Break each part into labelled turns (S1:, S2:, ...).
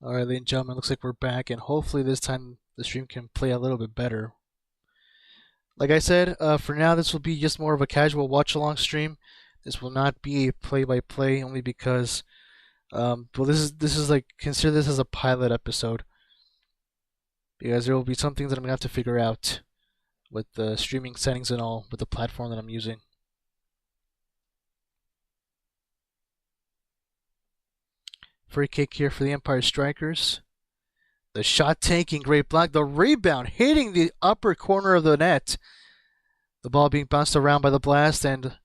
S1: Alright, ladies and gentlemen, looks like we're back, and hopefully this time the stream can play a little bit better. Like I said, for now this will be just more of a casual watch-along stream. This will not be a play-by-play, only because, well, this is like, consider this as a pilot episode, because there will be some things that I'm gonna have to figure out with the streaming settings and all with the platform that I'm using. Free kick here for the Empire Strykers. The shot taking, great block. The rebound hitting the upper corner of the net. The ball being bounced around by the Blast, and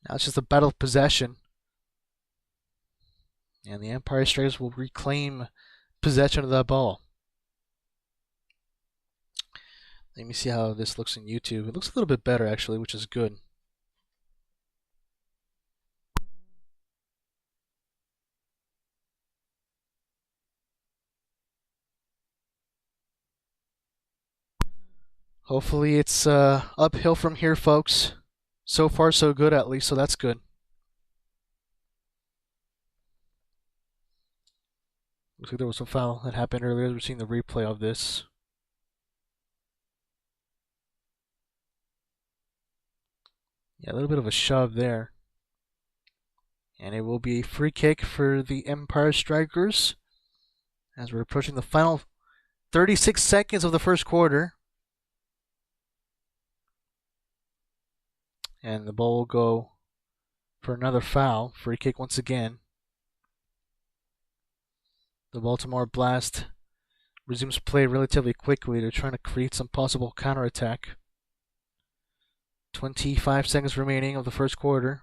S1: now it's just a battle of possession. And the Empire Strikers will reclaim possession of that ball. Let me see how this looks in YouTube. It looks a little bit better, actually, which is good. Hopefully it's uphill from here, folks. So far, so good, at least, so that's good. Looks like there was a foul that happened earlier. We're seeing the replay of this. Yeah, a little bit of a shove there. And it will be a free kick for the Empire Strykers as we're approaching the final 36 seconds of the first quarter. And the ball will go for another foul. Free kick once again. The Baltimore Blast resumes play relatively quickly. They're trying to create some possible counterattack. 25 seconds remaining of the first quarter.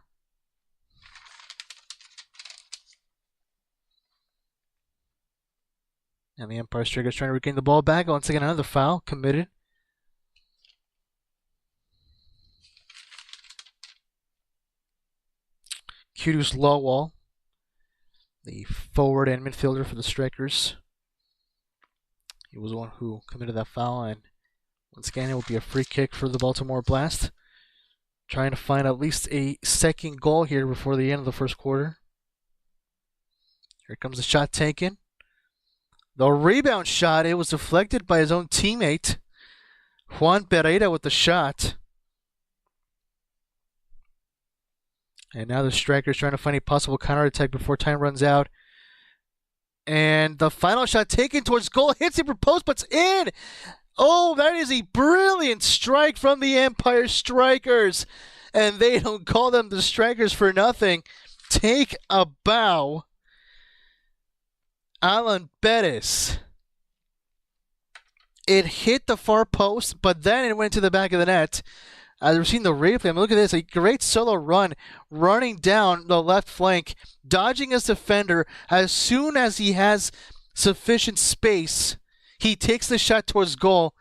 S1: And the Empire Strikers trying to regain the ball back. Once again, another foul committed. Kudus Lawwall, the forward and midfielder for the Strikers. He was the one who committed that foul, and once again, it will be a free kick for the Baltimore Blast. Trying to find at least a second goal here before the end of the first quarter. Here comes the shot taken. The rebound shot, it was deflected by his own teammate, Juan Pereira, with the shot. And now the Strikers trying to find a possible counterattack before time runs out. And the final shot taken towards goal, hits the upper post, but's in! Oh, that is a brilliant strike from the Empire Strykers. And they don't call them the Strikers for nothing. Take a bow. Alan Bettis. It hit the far post, but then it went to the back of the net. As we've seen the replay, I mean, look at this, a great solo run, running down the left flank, dodging his defender. As soon as he has sufficient space, he takes the shot towards goal,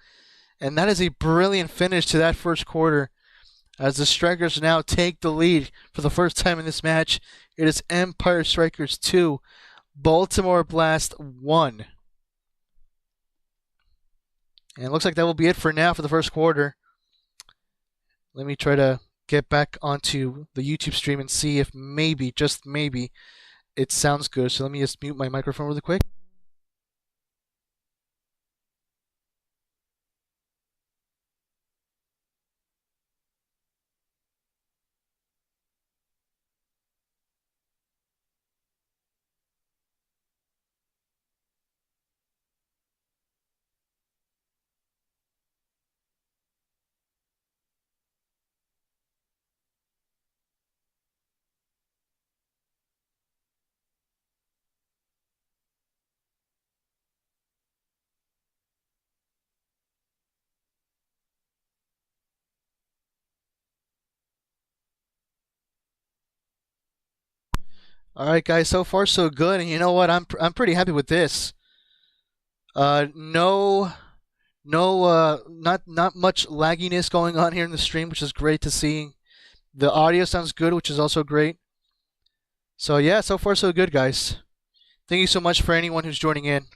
S1: and that is a brilliant finish to that first quarter. As the Strikers now take the lead for the first time in this match, it is Empire Strykers 2, Baltimore Blast 1. And it looks like that will be it for now for the first quarter. Let me try to get back onto the YouTube stream and see if maybe, just maybe, it sounds good. So let me just mute my microphone really quick. All right, guys. So far, so good. And you know what? I'm pretty happy with this. Not much lagginess going on here in the stream, which is great to see. The audio sounds good, which is also great. So yeah, so far so good, guys. Thank you so much for anyone who's joining in.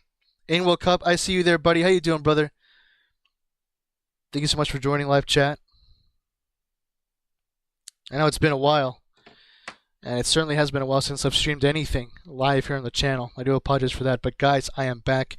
S1: Will Cup, I see you there, buddy. How you doing, brother? Thank you so much for joining live chat. I know it's been a while. And it certainly has been a while since I've streamed anything live here on the channel. I do apologize for that. But guys, I am back.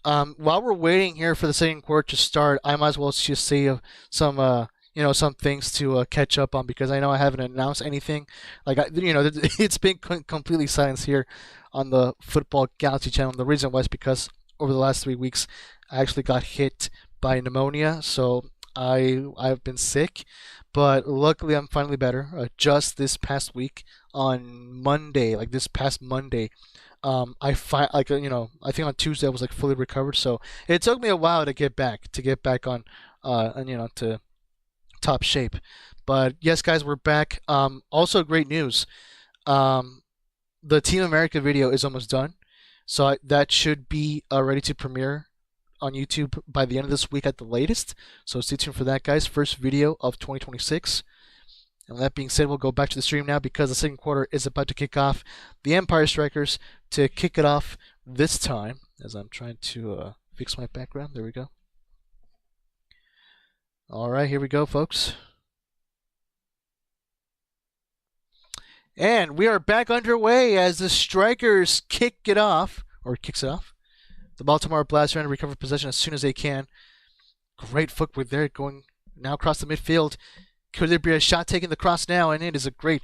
S1: While we're waiting here for the second quarter to start, I might as well just say some some things to catch up on, because I know I haven't announced anything. Like it's been completely silence here on the Football Galaxy channel. The reason was because over the last 3 weeks, I actually got hit by pneumonia, so I've been sick. But luckily, I'm finally better. Just this past week on Monday, like this past Monday, I think on Tuesday I was like fully recovered. So it took me a while to get back on, to top shape. But yes, guys, we're back. Also, great news. The Team America video is almost done, so that should be ready to premiere on YouTube by the end of this week at the latest. So stay tuned for that, guys. First video of 2026. And with that being said, we'll go back to the stream now, because the second quarter is about to kick off. The Empire Strykers to kick it off this time, as I'm trying to fix my background. There we go. All right, here we go, folks. And we are back underway as the Strykers kicks it off. The Baltimore Blast trying to recover possession as soon as they can. Great footwork there, going now across the midfield. Could there be a shot taking the cross now? And it is a great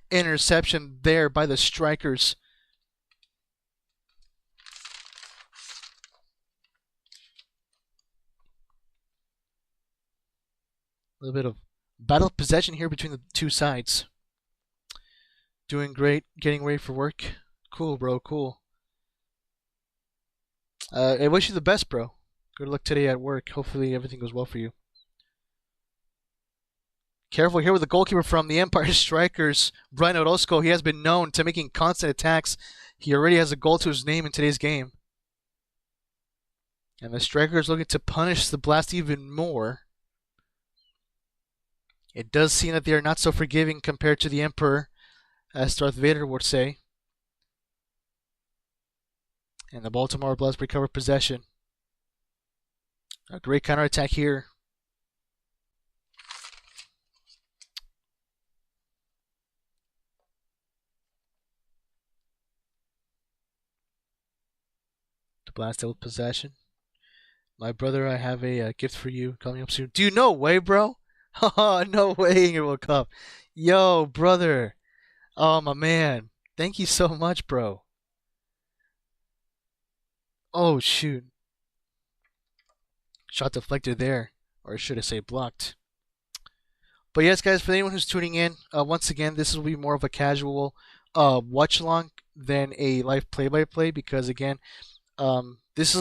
S1: interception there by the Strykers. A little bit of battle of possession here between the two sides. Doing great, getting ready for work. Cool, bro, cool. I wish you the best, bro. Good luck today at work. Hopefully everything goes well for you. Careful here with the goalkeeper from the Empire Strykers, Brian Orozco. He has been known to making constant attacks. He already has a goal to his name in today's game. And the Strykers looking to punish the Blast even more. It does seem that they are not so forgiving compared to the Emperor, as Darth Vader would say. And the Baltimore Blast recover possession. A great counterattack here. The Blast with possession. My brother, I have a gift for you coming up soon. Do you know way, bro? No way in World Cup. Yo, brother. Oh, my man. Thank you so much, bro. Oh, shoot. Shot deflected there. Or should I say blocked. But yes, guys, for anyone who's tuning in, once again, this will be more of a casual watch-along than a live play-by-play, because, again, this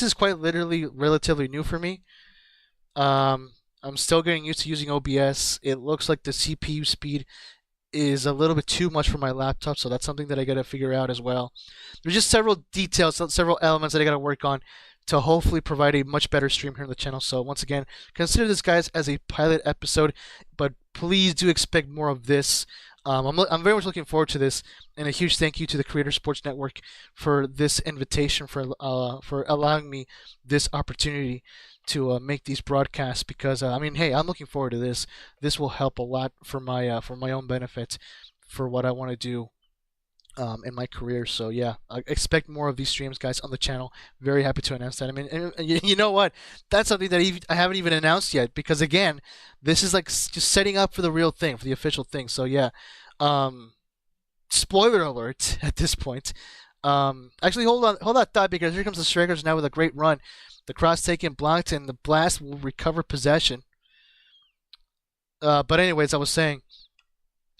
S1: is quite literally relatively new for me. I'm still getting used to using OBS. It looks like the CPU speed is a little bit too much for my laptop, so that's something that I gotta figure out as well. There's just several details, several elements that I gotta work on to hopefully provide a much better stream here on the channel. So once again, consider this, guys, as a pilot episode, but please do expect more of this. I'm very much looking forward to this, and a huge thank you to the Creator Sports Network for this invitation, for allowing me this opportunity to make these broadcasts, because hey, I'm looking forward to this. This will help a lot for my own benefit, for what I want to do in my career. So yeah, I expect more of these streams, guys, on the channel. Very happy to announce that. I mean, and you know what? That's something that I haven't even announced yet, because again, this is like just setting up for the real thing, for the official thing. So yeah, spoiler alert at this point. Actually, hold that thought, because here comes the Strykers now with a great run. The cross taken, blocked, and the Blast will recover possession. But anyways, I was saying.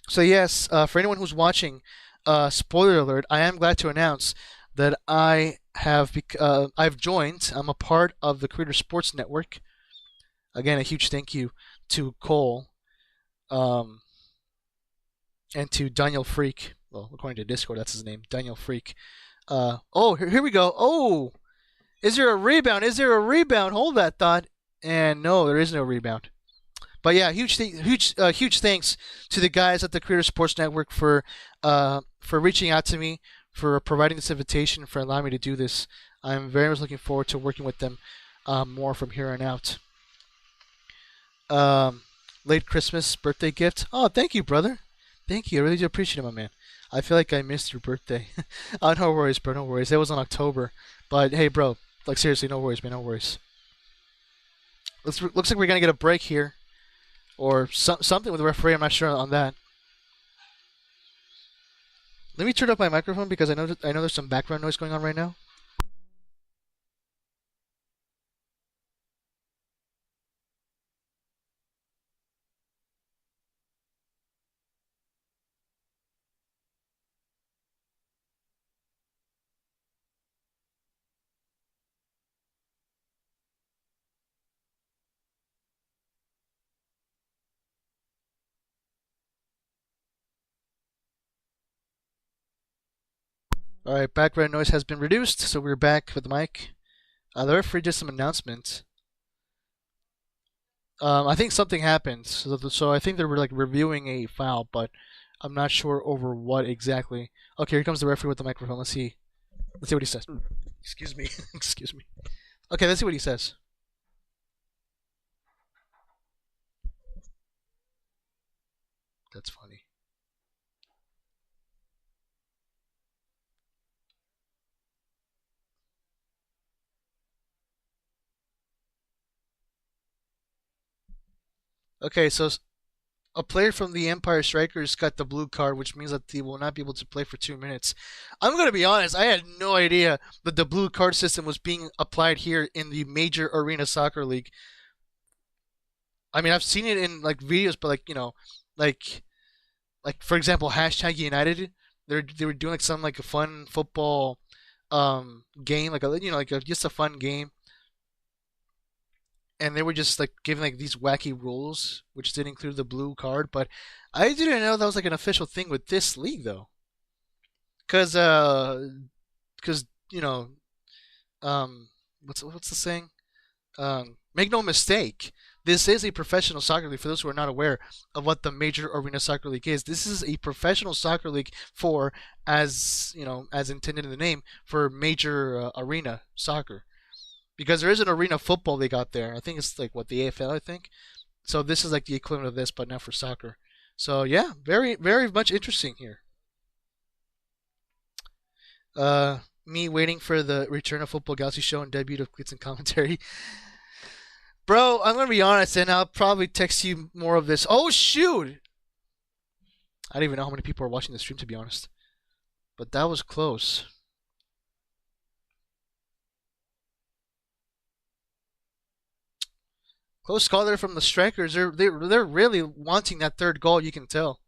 S1: So yes, for anyone who's watching, spoiler alert, I am glad to announce that I've joined. I'm a part of the Creator Sports Network. Again, a huge thank you to Cole, and to Daniel Freak. Well, according to Discord, that's his name, Daniel Freak. Here we go. Oh, is there a rebound? Is there a rebound? Hold that thought. And no, there is no rebound. But yeah, huge thanks to the guys at the Creator Sports Network for reaching out to me, for providing this invitation, for allowing me to do this. I'm very much looking forward to working with them more from here on out. Late Christmas birthday gift. Oh, thank you, brother. Thank you. I really do appreciate it, my man. I feel like I missed your birthday. No worries, bro. No worries. It was in October. But hey, bro. Like seriously, no worries, man. No worries. Looks like we're gonna get a break here, or something with the referee. I'm not sure on that. Let me turn up my microphone because I know there's some background noise going on right now. All right, background noise has been reduced, so we're back with the mic. The referee did some announcements. I think something happened, so I think they were like reviewing a foul, but I'm not sure over what exactly. Okay, here comes the referee with the microphone. Let's see. Let's see what he says. Excuse me. Excuse me. Okay, let's see what he says. That's funny. Okay, so a player from the Empire Strykers got the blue card, which means that he will not be able to play for 2 minutes. I'm going to be honest, I had no idea that the blue card system was being applied here in the Major Arena Soccer League. I mean, I've seen it in like videos, but like for example, hashtag United. They were doing like some like a fun football game, like just a fun game, and they were just like giving like these wacky rules, which did include the blue card. But I didn't know that was like an official thing with this league though, because because you know what's the saying? Make no mistake, this is a professional soccer league. For those who are not aware of what the Major Arena Soccer League is, this is a professional soccer league for, as as intended in the name, for major arena soccer. Because there is an arena football league out there. I think it's like what the AFL, I think. So this is like the equivalent of this, but not for soccer. So yeah, very very much interesting here. Me waiting for the return of Football Galaxy show and debut of Cleats and commentary. Bro, I'm gonna be honest, and I'll probably text you more of this. Oh shoot! I don't even know how many people are watching the stream, to be honest. But that was close. Close call there from the strikers. They're really wanting that third goal. You can tell.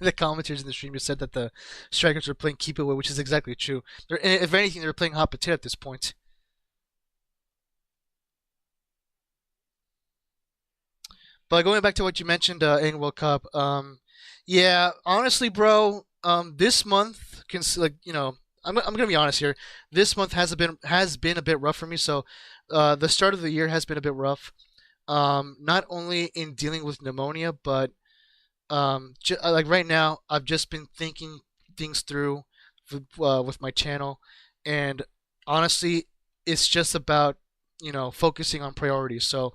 S1: The commentators in the stream just said that the strikers are playing keep away, which is exactly true. If anything, they're playing hot potato at this point. But going back to what you mentioned in World Cup, yeah, honestly, bro, this month I'm gonna be honest here. This month has been a bit rough for me. So, the start of the year has been a bit rough. Not only in dealing with pneumonia, but like right now, I've just been thinking things through with my channel, and honestly, it's just about focusing on priorities. So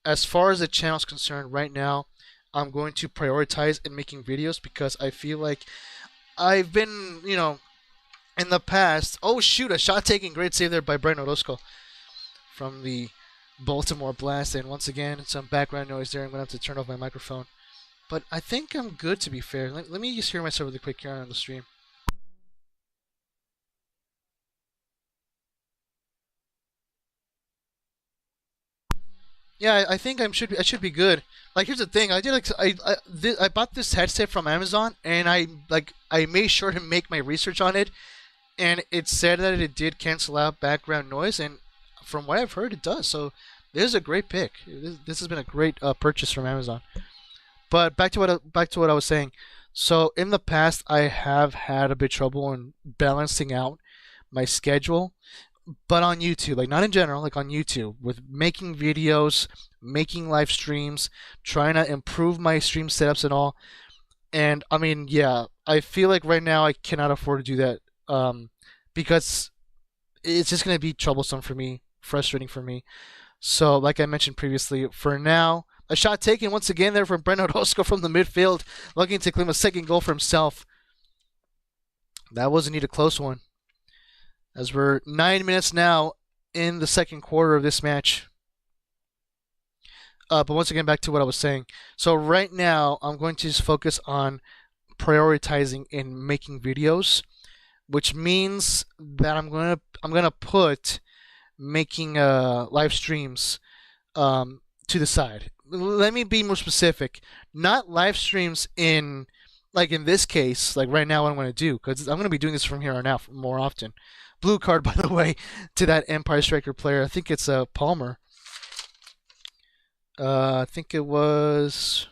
S1: as far as the channel is concerned, right now, I'm going to prioritize in making videos because I feel like I've been in the past. Oh shoot! A shot taken, great save there by Brian Orozco from the Baltimore Blast, and once again some background noise there. I'm gonna have to turn off my microphone. But I think I'm good, to be fair. Let me just hear myself really quick here on the stream. Yeah, I think I should be good. Like here's the thing, I bought this headset from Amazon and I made sure to make my research on it, and it said that it did cancel out background noise, and from what I've heard it does. So this is a great pick. This has been a great purchase from Amazon. But back to what I was saying. So in the past, I have had a bit trouble in balancing out my schedule, but on YouTube, like not in general, like on YouTube, with making videos, making live streams, trying to improve my stream setups and all. And I mean, yeah, I feel like right now I cannot afford to do that because it's just gonna be troublesome for me, frustrating for me. So, like I mentioned previously, for now, A shot taken once again there from Brent Orozco from the midfield, looking to claim a second goal for himself. That was indeed a close one. As we're 9 minutes now in the second quarter of this match. But once again, back to what I was saying. So right now, I'm going to just focus on prioritizing in making videos, which means that I'm gonna put making live streams to the side. Let me be more specific. Not live streams in this case, like right now, what I'm going to do, because I'm going to be doing this from here on out more often. Blue card, by the way, to that Empire Striker player. I think it's Palmer. I think it was,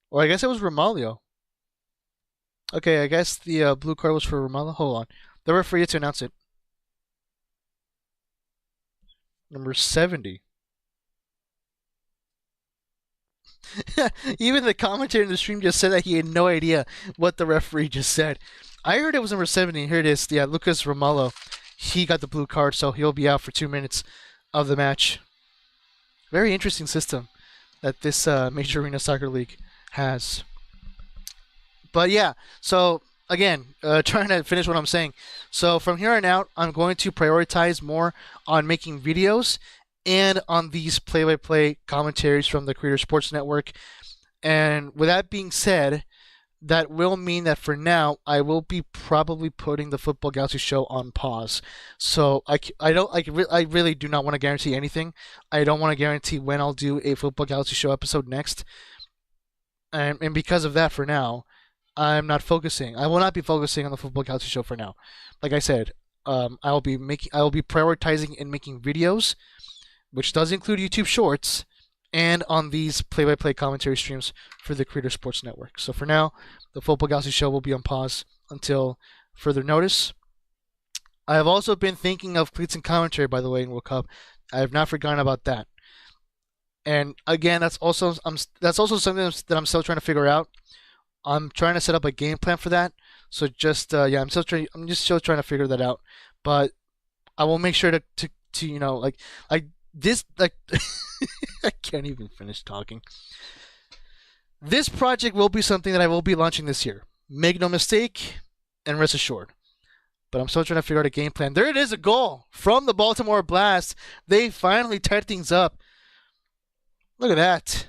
S1: or I guess it was Romaglio. Okay, I guess the blue card was for Romaglio. Hold on, the referee to announce it. Number 70. Even the commentator in the stream just said that he had no idea what the referee just said. I heard it was number 70. Here it is. Yeah, Lucas Romaglio. He got the blue card, so he'll be out for 2 minutes of the match. Very interesting system that this Major Arena Soccer League has. But yeah, so again, trying to finish what I'm saying. So from here on out, I'm going to prioritize more on making videos and on these play-by-play commentaries from the Creator Sports Network. And with that being said, that will mean that for now, I will be probably putting the Football Galaxy show on pause. So I really do not want to guarantee anything. I don't want to guarantee when I'll do a Football Galaxy show episode next. And because of that, for now, I'm not focusing. I will not be focusing on the Football Galaxy show for now. Like I said, I will be prioritizing and making videos, which does include YouTube Shorts, and on these play-by-play commentary streams for the Creator Sports Network. So for now, the Football Galaxy show will be on pause until further notice. I have also been thinking of cleats and commentary, by the way, in World Cup. I have not forgotten about that. And again, that's also something that I'm still trying to figure out. I'm trying to set up a game plan for that. So just I'm still trying to figure that out. But I will make sure to this I can't even finish talking. This project will be something that I will be launching this year. Make no mistake, and rest assured. But I'm still trying to figure out a game plan. There it is, a goal from the Baltimore Blast. They finally tied things up. Look at that.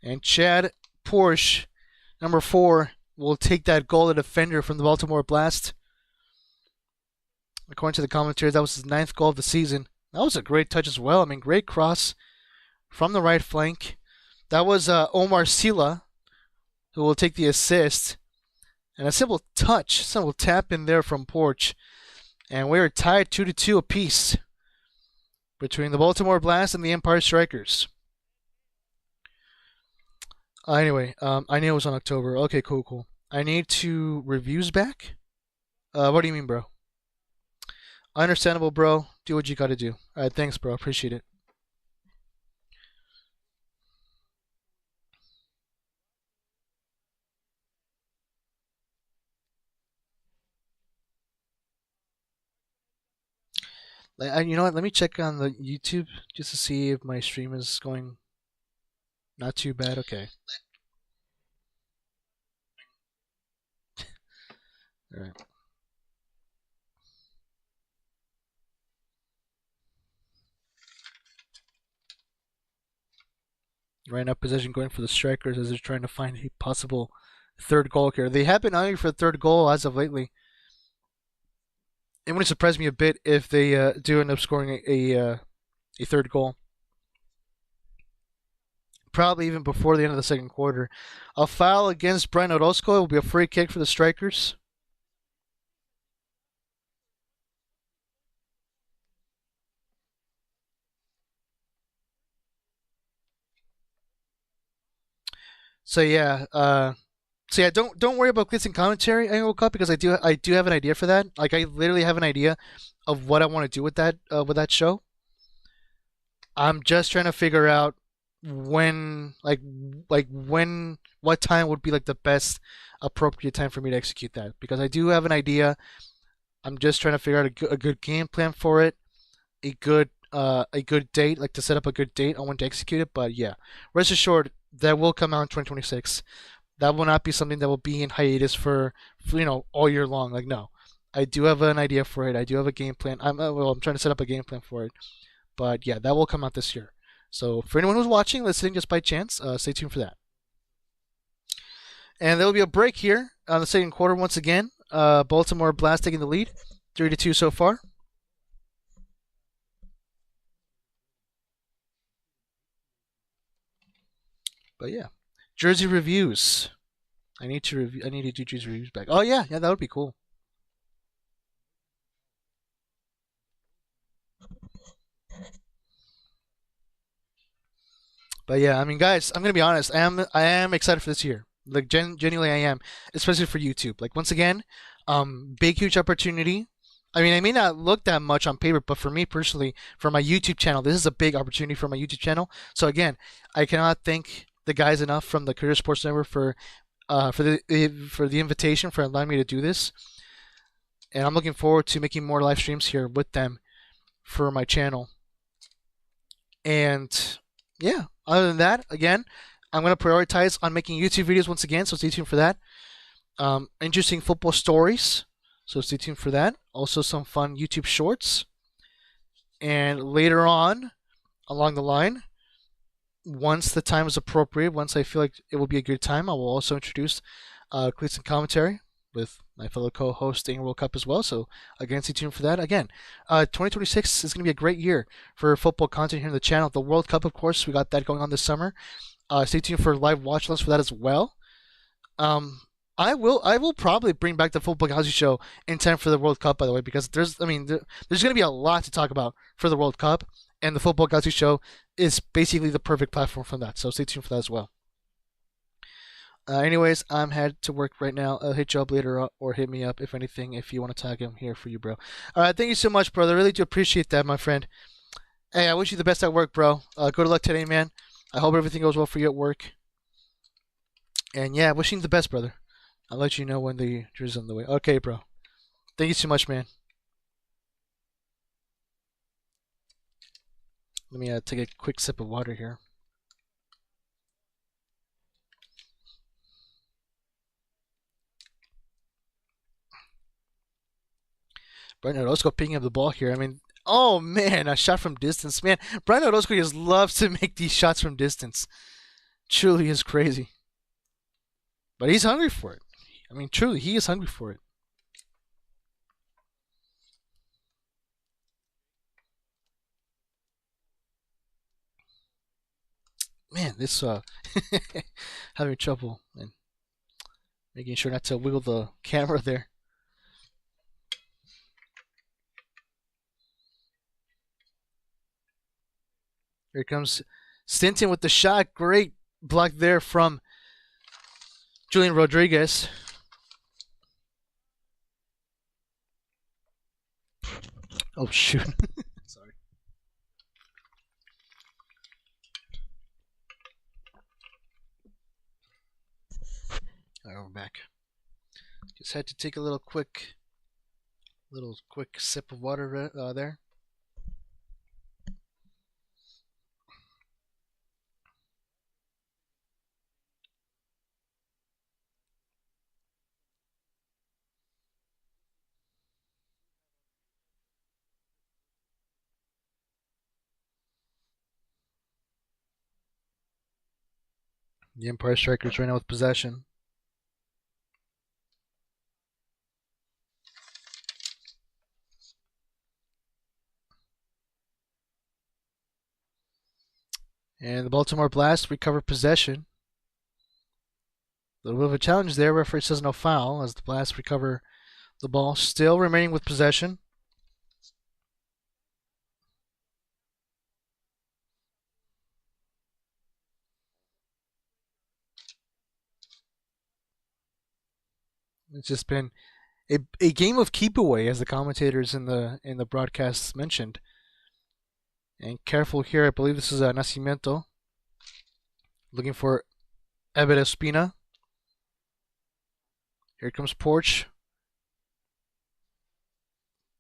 S1: And Chad Porsche, number 4, will take that goal, the defender from the Baltimore Blast. According to the commentators, that was his 9th goal of the season. That was a great touch as well. I mean, great cross from the right flank. That was Omar Sila, who will take the assist. And a simple touch, simple tap in there from Porch. And we are tied 2-2 apiece between the Baltimore Blast and the Empire Strykers. Anyway, I knew it was on October. Okay, cool. I need to reviews back? What do you mean, bro? Understandable, bro. Do what you gotta do. Alright, thanks, bro. Appreciate it. You know what? Let me check on the YouTube just to see if my stream is going not too bad. Okay. All right. Right now, possession going for the Strikers as they're trying to find a possible third goal here. They have been eyeing for a third goal as of lately. It wouldn't surprise me a bit if they do end up scoring a third goal. Probably even before the end of the second quarter. A foul against Brian Orozco. It will be a free kick for the Strikers. So yeah, don't worry about glitz and commentary annual cup because I do have an idea for that. Like I literally have an idea of what I want to do with that show. I'm just trying to figure out when what time would be like the best appropriate time for me to execute that, because I do have an idea. I'm just trying to figure out a good game plan for it, a good date, like to set up a good date on when to execute it. But yeah, rest assured that will come out in 2026. That will not be something that will be in hiatus for all year long. Like, no, I do have an idea for it. I do have a game plan. I'm trying to set up a game plan for it. But yeah, that will come out this year. So for anyone who's watching, listening just by chance, stay tuned for that. And there will be a break here on the second quarter once again. Baltimore Blast taking the lead, 3-2 so far. But yeah, jersey reviews. I need to do jersey reviews back. Oh yeah, that would be cool. But yeah, I mean, guys, I'm gonna be honest. I am excited for this year. Like, genuinely, I am, especially for YouTube. Like, once again, big huge opportunity. I mean, I may not look that much on paper, but for me personally, for my YouTube channel, this is a big opportunity for my YouTube channel. So again, I cannot thank the guys enough from the Career Sports Network for the invitation, for allowing me to do this. And I'm looking forward to making more live streams here with them for my channel. And yeah, other than that, again, I'm going to prioritize on making YouTube videos once again, so stay tuned for that. Interesting football stories, so stay tuned for that. Also some fun YouTube shorts. And later on, along the line, once the time is appropriate, once I feel like it will be a good time, I will also introduce Cleats and Commentary with my fellow co-host Dang World Cup as well. So again, stay tuned for that. Again, 2026 is going to be a great year for football content here on the channel. The World Cup, of course, we got that going on this summer. Stay tuned for live watch lists for that as well. I will probably bring back the Football Galaxy show in time for the World Cup, by the way, because there's going to be a lot to talk about for the World Cup, and the Football Galaxy show is basically the perfect platform for that. So stay tuned for that as well. Anyways, I'm headed to work right now. I'll hit you up later or hit me up if anything, if you want to tag. I'm here for you, bro. All right, thank you so much, brother. I really do appreciate that, my friend. Hey, I wish you the best at work, bro. Good luck today, man. I hope everything goes well for you at work. And yeah, wishing you the best, brother. I'll let you know when the jersey's on the way. Okay, bro. Thank you so much, man. Let me take a quick sip of water here. Brian Orozco picking up the ball here. I mean, oh man, a shot from distance. Man, Brian Orozco just loves to make these shots from distance. Truly is crazy. But he's hungry for it. I mean, truly, he is hungry for it. Man, this having trouble and making sure not to wiggle the camera there. Here comes Stinton with the shot. Great block there from Julian Rodriguez. Oh, shoot. Sorry. All right, we're back. Just had to take a little quick sip of water there. The Empire Strykers right now with possession. And the Baltimore Blast recover possession. A little bit of a challenge there. Referee says no foul as the Blast recover the ball. Still remaining with possession. It's just been a game of keep away, as the commentators in the broadcasts mentioned. And careful here, I believe this is Nascimento looking for Ever Espina. Here comes Porch.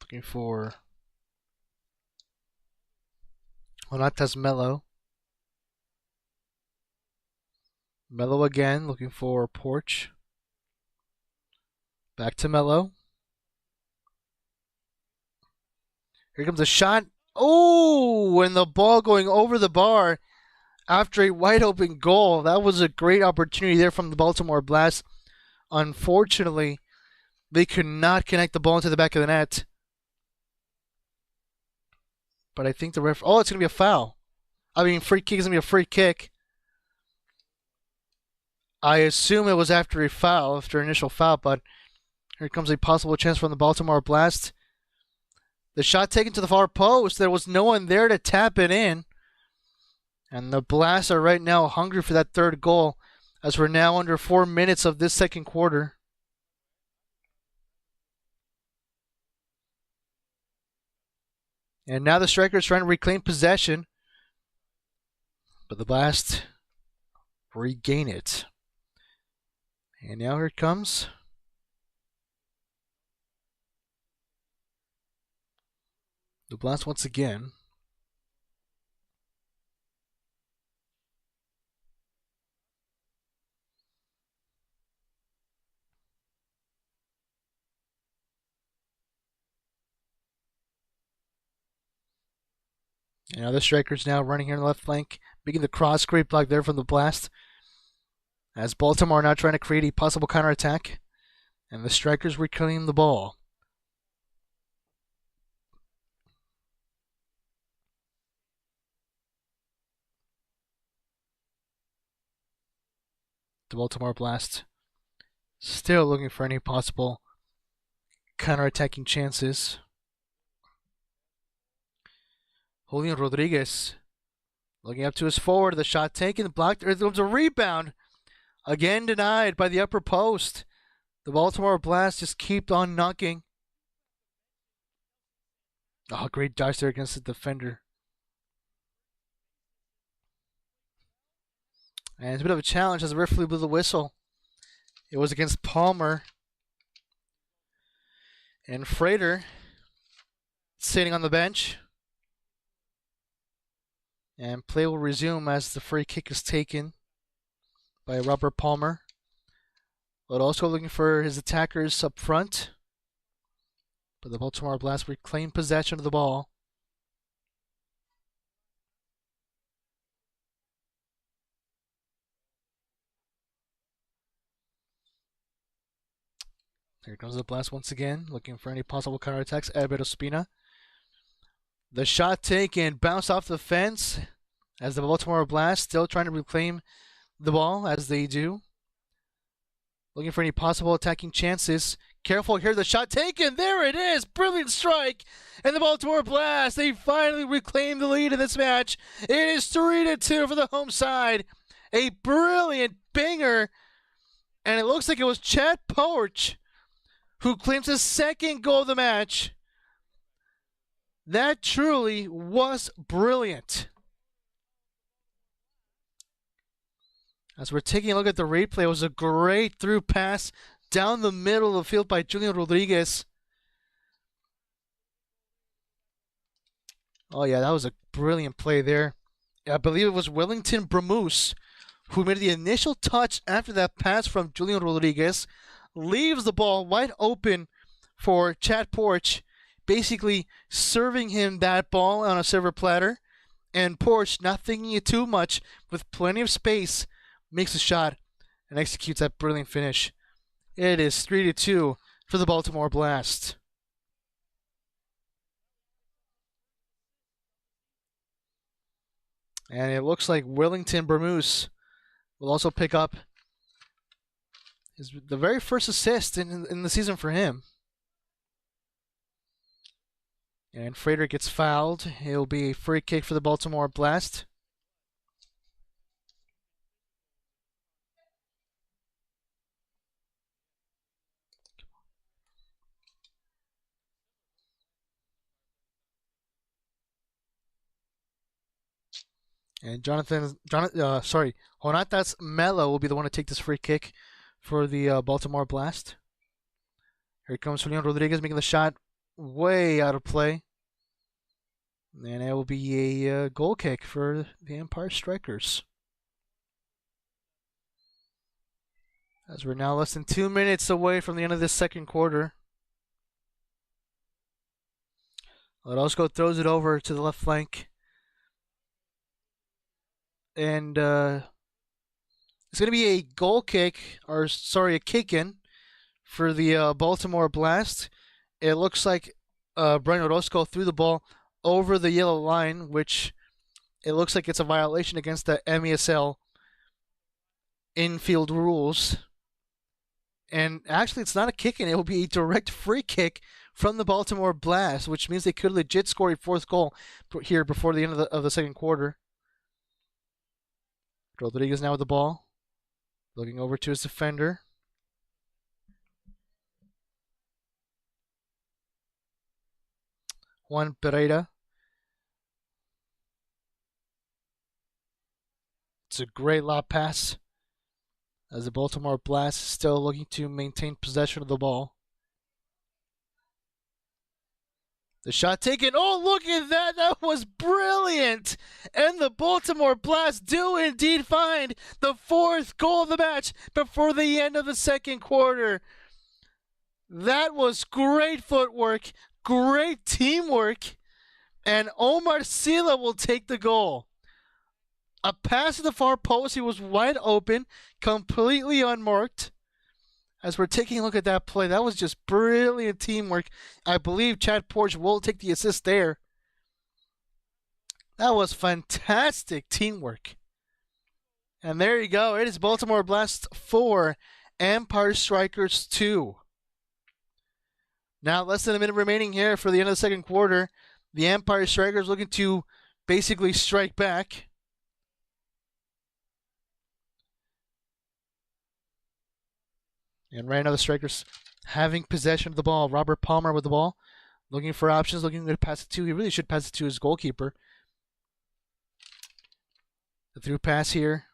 S1: Looking for Honatas Mello. Mello again, looking for Porch. Back to Mello. Here comes a shot. Oh, and the ball going over the bar after a wide open goal. That was a great opportunity there from the Baltimore Blast. Unfortunately, they could not connect the ball into the back of the net. But I think the ref... Oh, it's going to be a foul. I mean, free kick is going to be a free kick. I assume it was after a foul, after an initial foul, but here comes a possible chance from the Baltimore Blast. The shot taken to the far post. There was no one there to tap it in. And the Blast are right now hungry for that third goal, as we're now under 4 minutes of this second quarter. And now the Strikers trying to reclaim possession. But the Blast regain it. And now here it comes. The Blast once again. And now the Strikers now running here on the left flank, making the cross scrape block there from the Blast. As Baltimore now trying to create a possible counterattack. And the Strikers reclaim the ball. The Baltimore Blast still looking for any possible counterattacking chances. Julian Rodriguez looking up to his forward. The shot taken, blocked. There comes a rebound. Again denied by the upper post. The Baltimore Blast just keep on knocking. Oh, great dodge there against the defender. And it's a bit of a challenge as the referee blew the whistle. It was against Palmer. And Frater sitting on the bench. And play will resume as the free kick is taken by Robert Palmer. But also looking for his attackers up front. But the Baltimore Blast reclaim possession of the ball. Here comes the Blast once again, looking for any possible counterattacks. Alberto Spina. The shot taken, bounced off the fence as the Baltimore Blast still trying to reclaim the ball as they do. Looking for any possible attacking chances. Careful here, the shot taken. There it is. Brilliant strike. And the Baltimore Blast, they finally reclaim the lead in this match. It is 3-2 for the home side. A brilliant banger. And it looks like it was Chad Porch who claims his second goal of the match. That truly was brilliant. As we're taking a look at the replay, it was a great through pass down the middle of the field by Julian Rodriguez. Oh yeah, that was a brilliant play there. I believe it was Wellington Bramus who made the initial touch after that pass from Julian Rodriguez. Leaves the ball wide open for Chad Porch, basically serving him that ball on a silver platter. And Porch, not thinking it too much, with plenty of space, makes a shot and executes that brilliant finish. It is 3-2 for the Baltimore Blast. And it looks like Wellington Bramus will also pick up the very first assist in the season for him. And Frater gets fouled. It'll be a free kick for the Baltimore Blast. And Jonatas Mello will be the one to take this free kick for the Baltimore Blast. Here comes Julian Rodriguez making the shot way out of play. And it will be a goal kick for the Empire Strykers. As we're now less than 2 minutes away from the end of this second quarter. Orozco throws it over to the left flank. And it's going to be a goal kick, or sorry, a kick in for the Baltimore Blast. It looks like Brian Orozco threw the ball over the yellow line, which it looks like it's a violation against the MASL infield rules. And actually, it's not a kick in. It will be a direct free kick from the Baltimore Blast, which means they could legit score a fourth goal here before the end of the second quarter. Rodriguez now with the ball. Looking over to his defender. Juan Pereira. It's a great lob pass as the Baltimore Blast is still looking to maintain possession of the ball. The shot taken. Oh, look at that. That was brilliant. And the Baltimore Blast do indeed find the fourth goal of the match before the end of the second quarter. That was great footwork, great teamwork, and Omar Sila will take the goal. A pass to the far post. He was wide open, completely unmarked. As we're taking a look at that play, that was just brilliant teamwork. I believe Chad Porch will take the assist there. That was fantastic teamwork. And there you go. It is Baltimore Blast 4, Empire Strykers 2. Now, less than a minute remaining here for the end of the second quarter. The Empire Strykers looking to basically strike back. And right now the Strikers having possession of the ball. Robert Palmer with the ball. Looking for options, looking to pass it to. He really should pass it to his goalkeeper. The through pass here.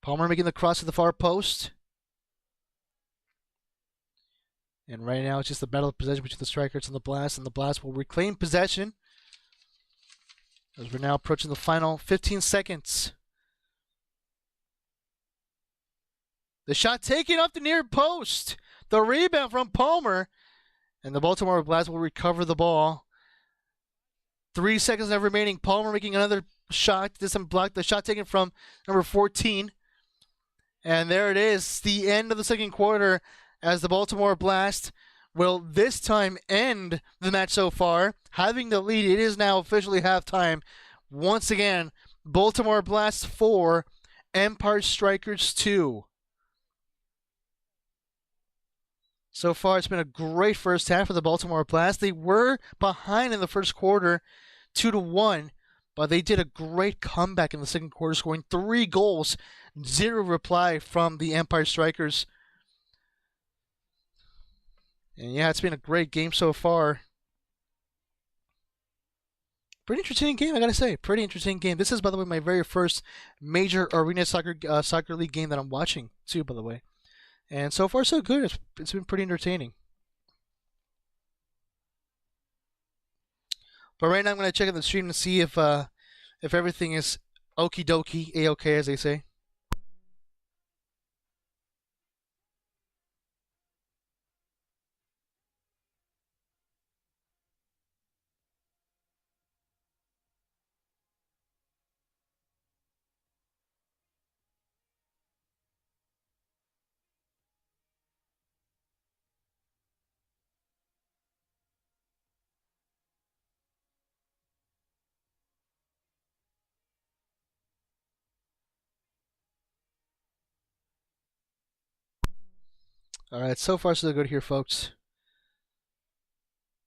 S1: Palmer making the cross to the far post. And right now it's just a battle of possession between the Strikers and the Blast will reclaim possession. As we're now approaching the final 15 seconds. The shot taken off the near post. The rebound from Palmer. And the Baltimore Blast will recover the ball. 3 seconds now remaining. Palmer making another shot. This time blocked. The shot taken from number 14. And there it is. The end of the second quarter as the Baltimore Blast will this time end the match so far. Having the lead, it is now officially halftime. Once again, Baltimore Blast 4, Empire Strykers 2. So far, it's been a great first half for the Baltimore Blast. They were behind in the first quarter, 2-1, but they did a great comeback in the second quarter, scoring 3 goals, 0 reply from the Empire Strykers. And yeah, it's been a great game so far. Pretty entertaining game, I gotta say. Pretty entertaining game. This is, by the way, my very first major arena soccer league game that I'm watching, too, by the way. And so far, so good. It's been pretty entertaining. But right now, I'm gonna check out the stream to see if everything is okie dokie, a-okay, as they say. Alright, so far so good here, folks.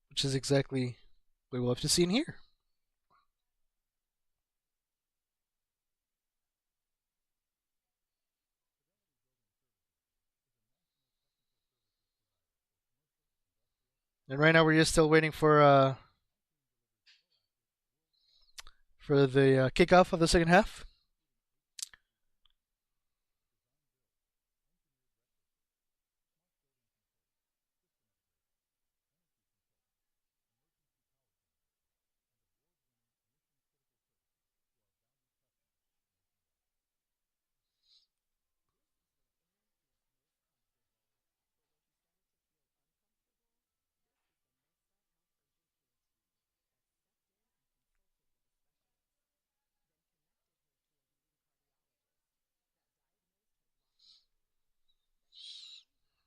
S1: Which is exactly what we'll have to see in here. And right now we're just still waiting for the kickoff of the second half.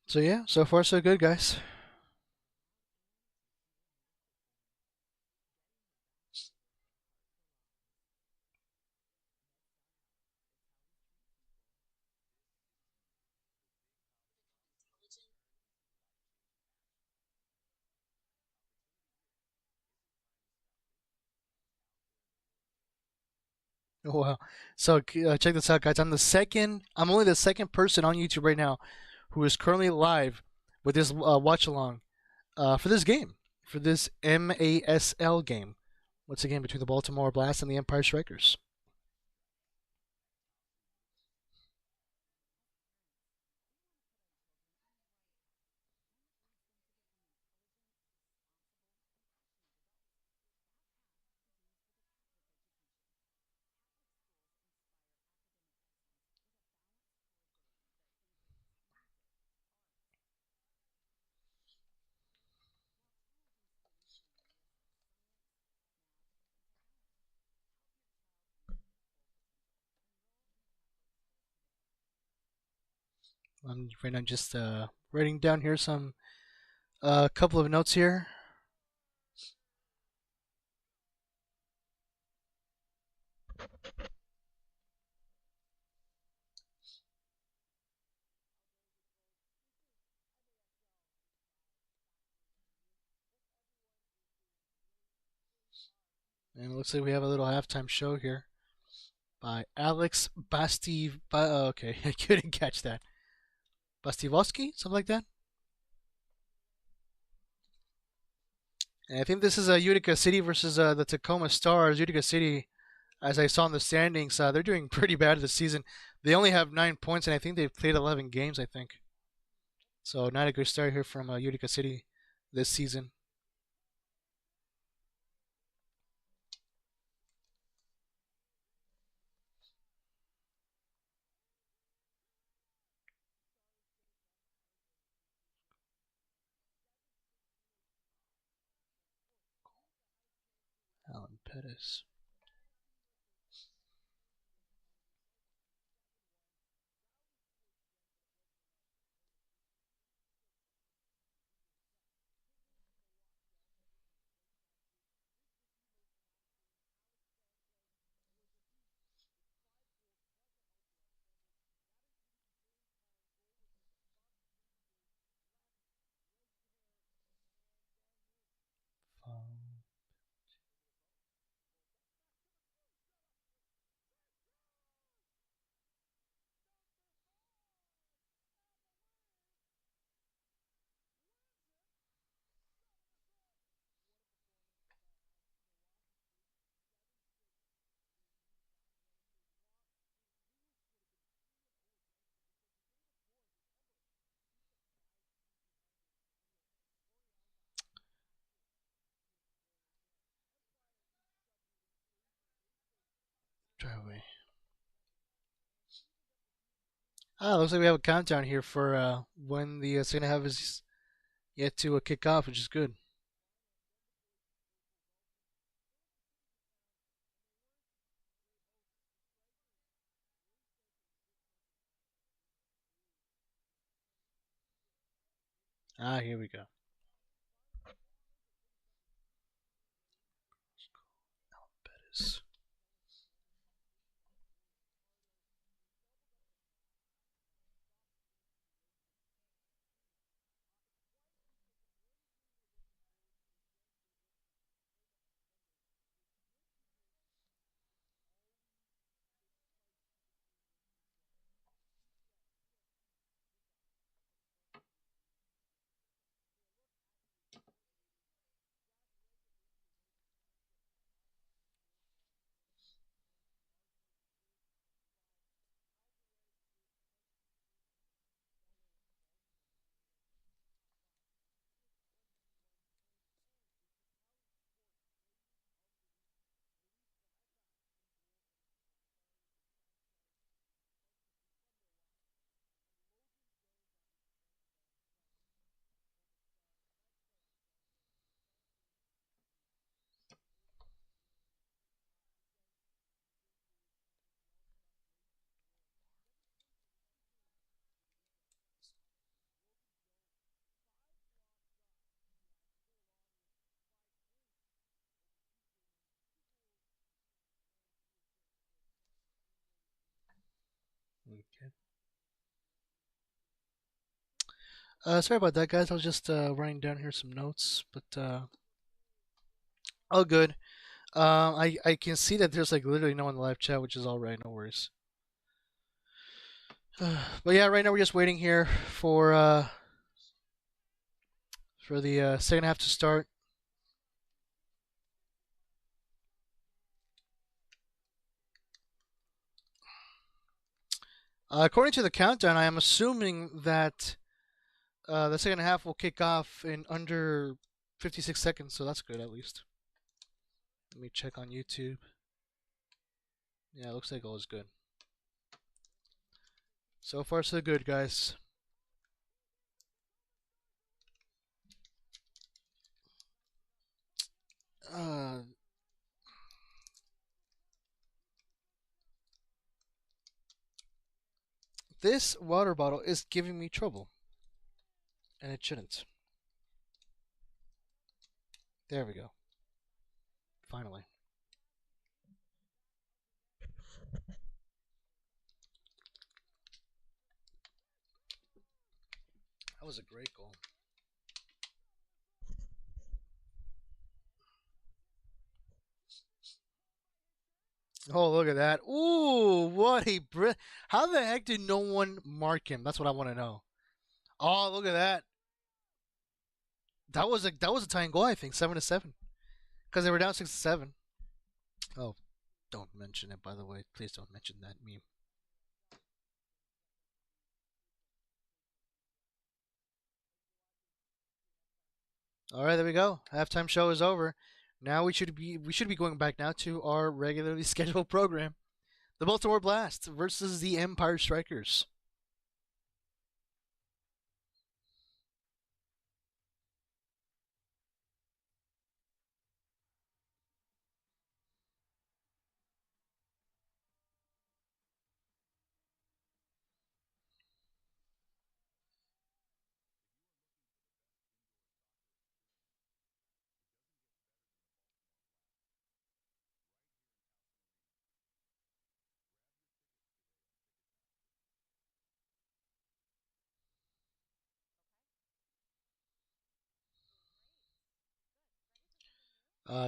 S1: So yeah, so far so good, guys. Oh, wow. So check this out, guys. I'm only the second person on YouTube right now who is currently live with this watch along for this game, for this MASL game. What's the game between the Baltimore Blast and the Empire Strykers? I'm right now just writing down here some couple of notes here. And it looks like we have a little halftime show here by Alex Basti. Okay, I couldn't catch that. Bastivosky, something like that. And I think this is Utica City versus the Tacoma Stars. Utica City, as I saw in the standings, they're doing pretty bad this season. They only have 9 points, and I think they've played 11 games. I think so. Not a good start here from Utica City this season. Alan Pettis. Driveway. Looks like we have a countdown here for when the second half is yet to kick off, which is good. Here we go. Pettis. Sorry about that, guys. I was just writing down here some notes, but all good. I can see that there's like literally no one in the live chat, which is all right. No worries. But yeah, right now we're just waiting here for the second half to start. According to the countdown, I am assuming that the second half will kick off in under 56 seconds, so that's good at least. Let me check on YouTube. Yeah, it looks like all is good. So far, so good, guys. Uh, this water bottle is giving me trouble, and it shouldn't. There we go. Finally. That was a great goal. Oh, look at that. Ooh, what a how the heck did no one mark him? That's what I want to know. Oh, look at that. That was a tying goal, I think, 7-7. Because they were down 6-7. Oh, don't mention it, by the way. Please don't mention that meme. All right, there we go. Halftime show is over. Now we should be going back now to our regularly scheduled program. The Baltimore Blast versus the Empire Strykers.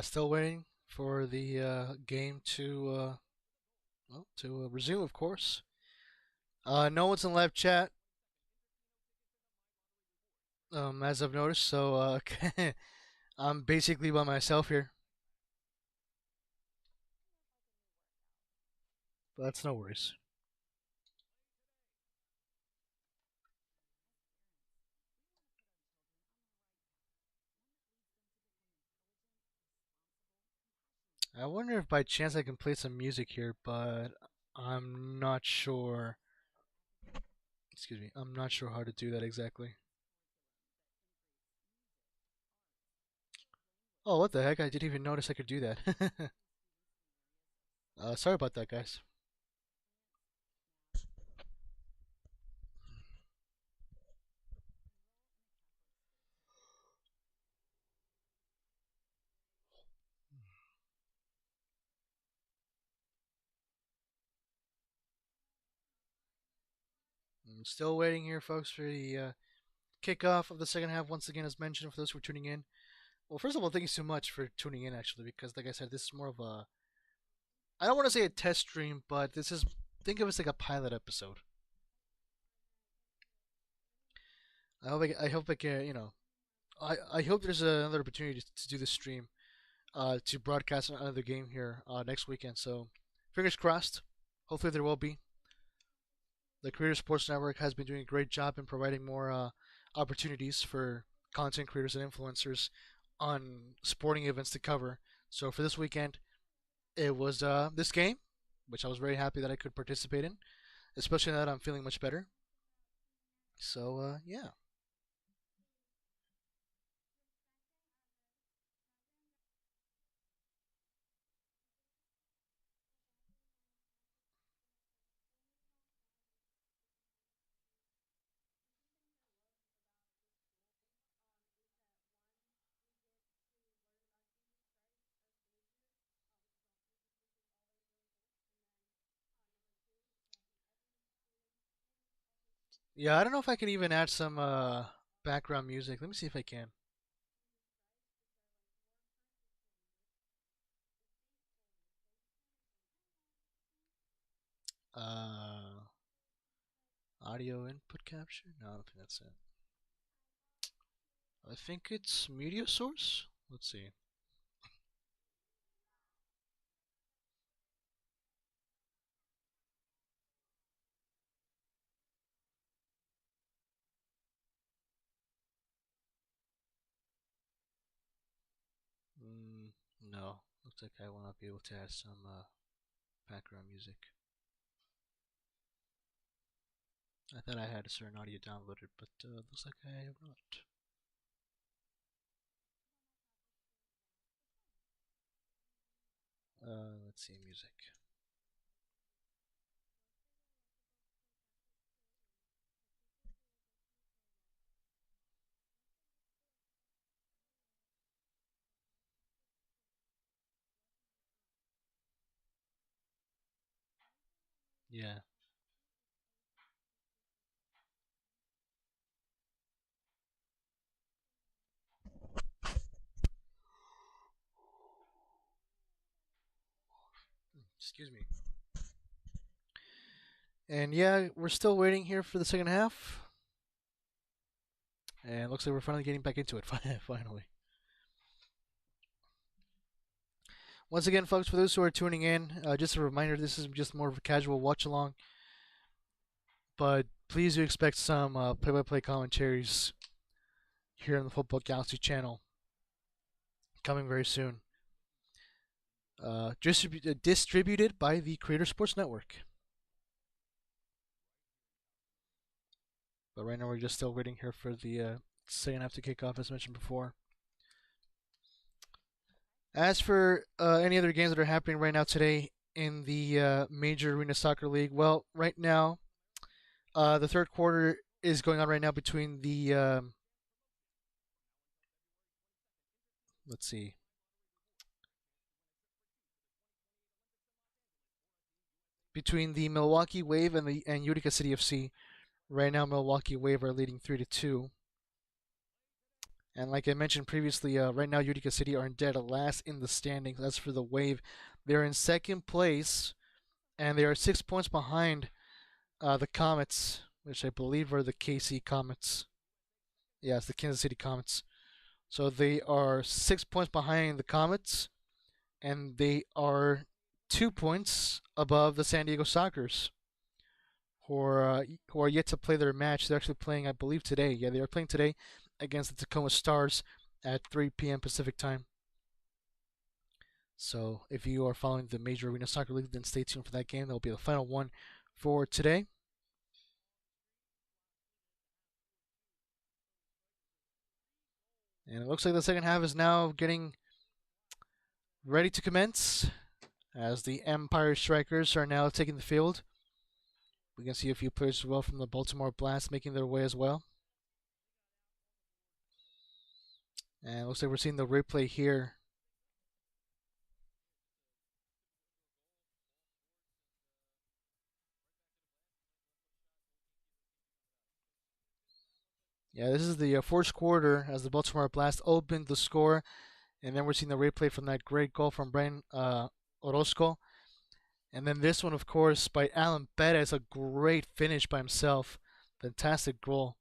S1: Still waiting for the game to resume, of course. No one's in live chat, as I've noticed, so I'm basically by myself here. But that's no worries. I wonder if by chance I can play some music here, but I'm not sure. Excuse me. I'm not sure how to do that exactly. Oh, what the heck? I didn't even notice I could do that. Sorry about that, guys. I'm still waiting here, folks, for the kickoff of the second half. Once again, as mentioned, for those who are tuning in. Well, first of all, thank you so much for tuning in, actually, because, like I said, this is more of a. I don't want to say a test stream, but this is. Think of it as like a pilot episode. I hope I can, I hope there's another opportunity to do this stream, to broadcast another game here next weekend. So, fingers crossed. Hopefully, there will be. The Creator Sports Network has been doing a great job in providing more opportunities for content creators and influencers on sporting events to cover. So, for this weekend, it was this game, which I was very happy that I could participate in, especially now that I'm feeling much better. So, yeah. Yeah, I don't know if I can even add some. background music. Let me see if I can. Uh, audio input capture? No, I don't think that's it. I think it's media source. Let's see. No. Looks like I will not be able to add some background music. I thought I had a certain audio downloaded, but looks like I have not. Let's see, music. Yeah. Excuse me. And yeah, we're still waiting here for the second half. And it looks like we're finally getting back into it. Finally. Once again, folks, for those who are tuning in, just a reminder, this is just more of a casual watch along. But please do expect some play-by-play commentaries here on the Football Galaxy channel coming very soon. Distributed by the Creator Sports Network. But right now we're just still waiting here for the second half to kick off, as mentioned before. As for any other games that are happening right now today in the Major Arena Soccer League, well, right now the third quarter is going on right now between the let's see, between the Milwaukee Wave and Utica City FC. Right now, Milwaukee Wave are leading 3-2. And like I mentioned previously, right now Utica City are in dead last in the standings. As for the Wave, they're in second place, and they are 6 points behind the Comets, which I believe are the KC Comets. Yeah, it's the Kansas City Comets. So they are 6 points behind the Comets, and they are 2 points above the San Diego Sockers, who are yet to play their match. They're actually playing, I believe, today. Yeah, they are playing today against the Tacoma Stars at 3 p.m. Pacific time. So if you are following the Major Arena Soccer League, then stay tuned for that game. That will be the final one for today. And it looks like the second half is now getting ready to commence as the Empire Strykers are now taking the field. We can see a few players as well from the Baltimore Blast making their way as well. And it looks like we're seeing the replay here. Yeah, this is the first quarter as the Baltimore Blast opened the score, and then we're seeing the replay from that great goal from Brian Orozco. And then this one, of course, by Alan Perez, a great finish by himself. Fantastic goal.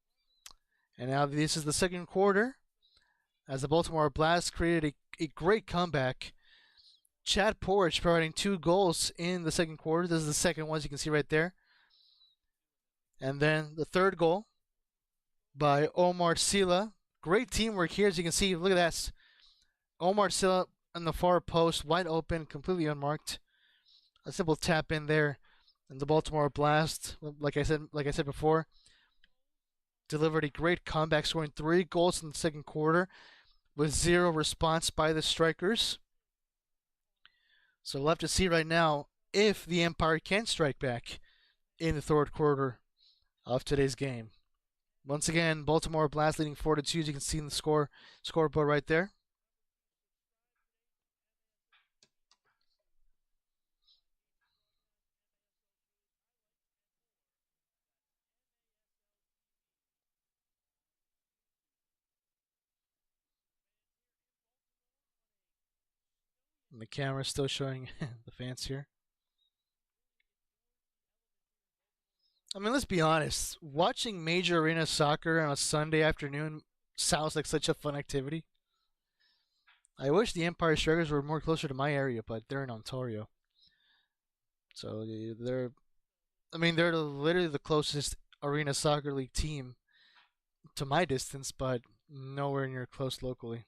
S1: And now this is the second quarter as the Baltimore Blast created a great comeback. Chad Porridge providing 2 goals in the second quarter. This is the second one, as you can see right there. And then the third goal by Omar Sila. Great teamwork here, as you can see. Look at that. Omar Sila on the far post, wide open, completely unmarked. A simple tap in there. And the Baltimore Blast, like I said before, delivered a great comeback, scoring 3 goals in the second quarter with 0 response by the Strikers. So we'll have to see right now if the Empire can strike back in the third quarter of today's game. Once again, Baltimore Blast leading 4-2, as you can see in the scoreboard right there. And the camera's still showing the fans here. I mean, let's be honest. Watching major arena soccer on a Sunday afternoon sounds like such a fun activity. I wish the Empire Strykers were more closer to my area, but they're in Ontario. So they're, I mean, they're literally the closest arena soccer league team to my distance, but nowhere near close locally.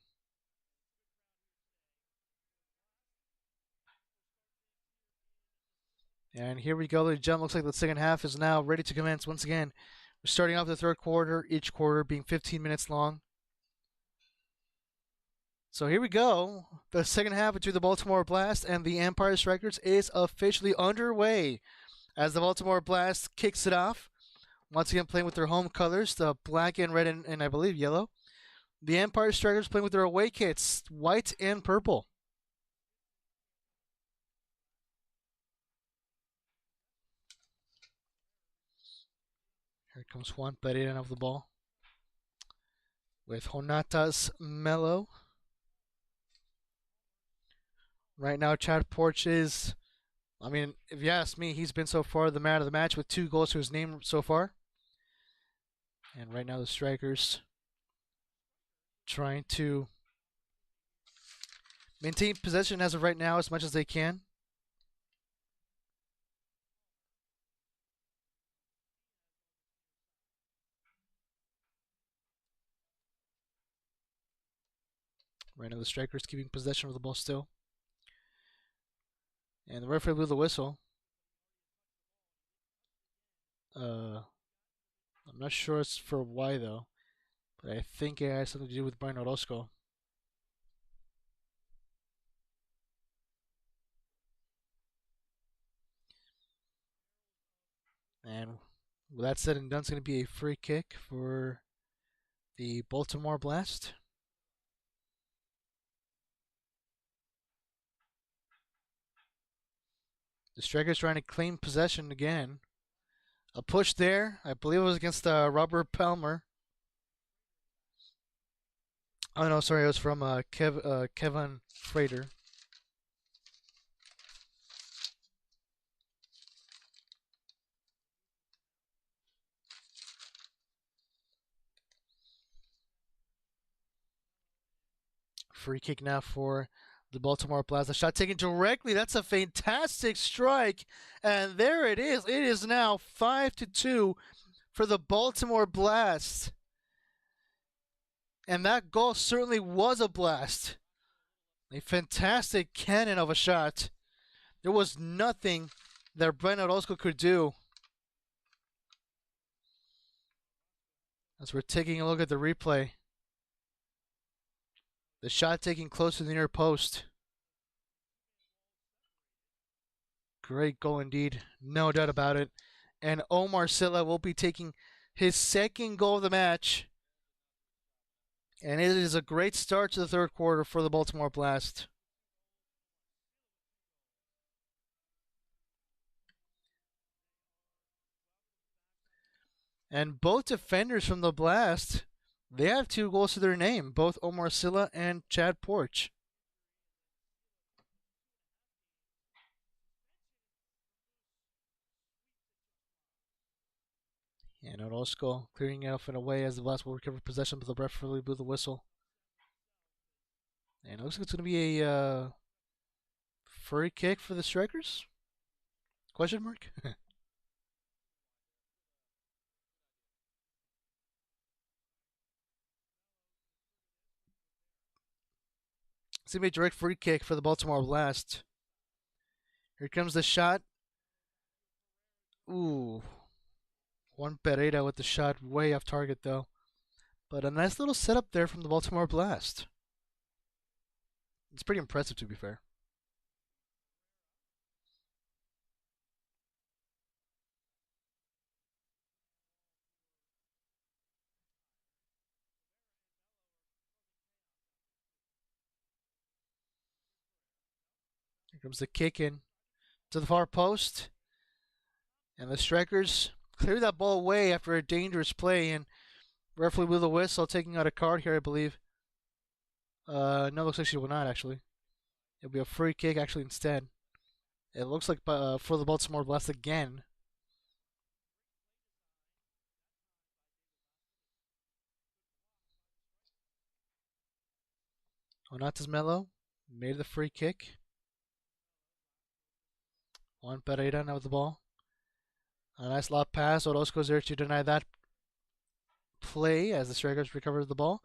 S1: And here we go, ladies and gentlemen. Looks like the second half is now ready to commence once again. We're starting off the third quarter, each quarter being 15 minutes long. So here we go. The second half between the Baltimore Blast and the Empire Strykers is officially underway as the Baltimore Blast kicks it off. Once again, playing with their home colors, the black and red and I believe yellow. The Empire Strykers playing with their away kits, white and purple. Here comes Juan Pereira of the ball with Jonatas Melo. Right now, Chad Porch is, I mean, if you ask me, he's been so far the man of the match with 2 goals to his name so far. And right now, the Strikers trying to maintain possession as of right now as much as they can. Right now, the Strikers keeping possession of the ball still. And the referee blew the whistle. I'm not sure it's for why, though. But I think it has something to do with Brian Orozco. And with that said and done, it's going to be a free kick for the Baltimore Blast. The Strikers trying to claim possession again. A push there. I believe it was against Robert Palmer. Oh, no, sorry. It was from Kevin Frater. Free kick now for the Baltimore Blast. The shot taken directly. That's a fantastic strike. And there it is. It is now 5-2 for the Baltimore Blast. And that goal certainly was a blast. A fantastic cannon of a shot. There was nothing that Brian Orozco could do. As we're taking a look at the replay. The shot taking close to the near post. Great goal indeed. No doubt about it. And Omar Silla will be taking his second goal of the match. And it is a great start to the third quarter for the Baltimore Blast. And both defenders from the Blast, they have 2 goals to their name, both Omar Silla and Chad Porch. And Orozco clearing it off and away as the Blast will recover possession, but the referee blew the whistle. And it looks like it's going to be a free kick for the Strikers? Question mark? It's going to be a direct free kick for the Baltimore Blast. Here comes the shot. Ooh. Juan Pereira with the shot way off target, though. But a nice little setup there from the Baltimore Blast. It's pretty impressive, to be fair. Here comes the kick in to the far post. And the Strikers clear that ball away after a dangerous play. And referee blew the whistle, taking out a card here, I believe. No, looks like she will not, actually. It'll be a free kick actually instead. It looks like for the Baltimore Blast again. Onatas Melo made the free kick. Juan Pereira now with the ball. A nice lob pass. Orozco's there to deny that play as the Strikers recover the ball.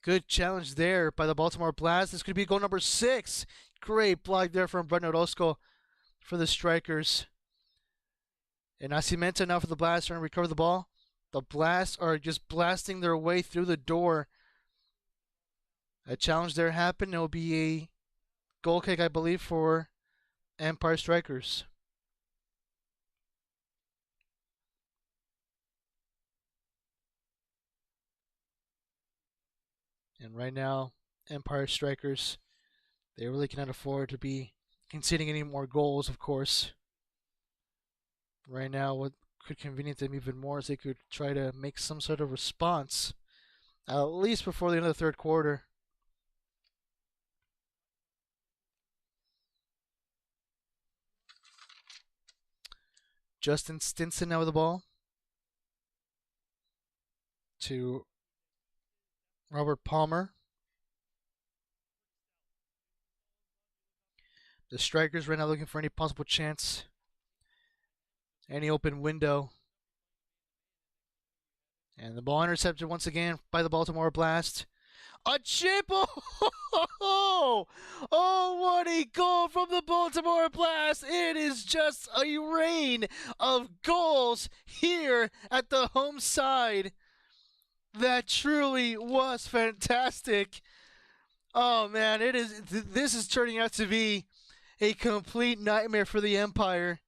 S1: Good challenge there by the Baltimore Blast. This could be goal number 6. Great block there from Brendan Orozco for the Strikers. And Nascimento now for the Blast trying to recover the ball. The Blast are just blasting their way through the door. A challenge there happened. It will be a goal kick, I believe, for Empire Strykers. And right now, Empire Strykers, they really cannot afford to be conceding any more goals, of course. Right now, what could convenience them even more is they could try to make some sort of response, at least before the end of the third quarter. Justin Stinson now with the ball to Robert Palmer. The Strikers right now looking for any possible chance, any open window. And the ball intercepted once again by the Baltimore Blast. A chip! Oh, what a goal from the Baltimore Blast! It is just a rain of goals here at the home side. That truly was fantastic. Oh man, this is turning out to be a complete nightmare for the Empire.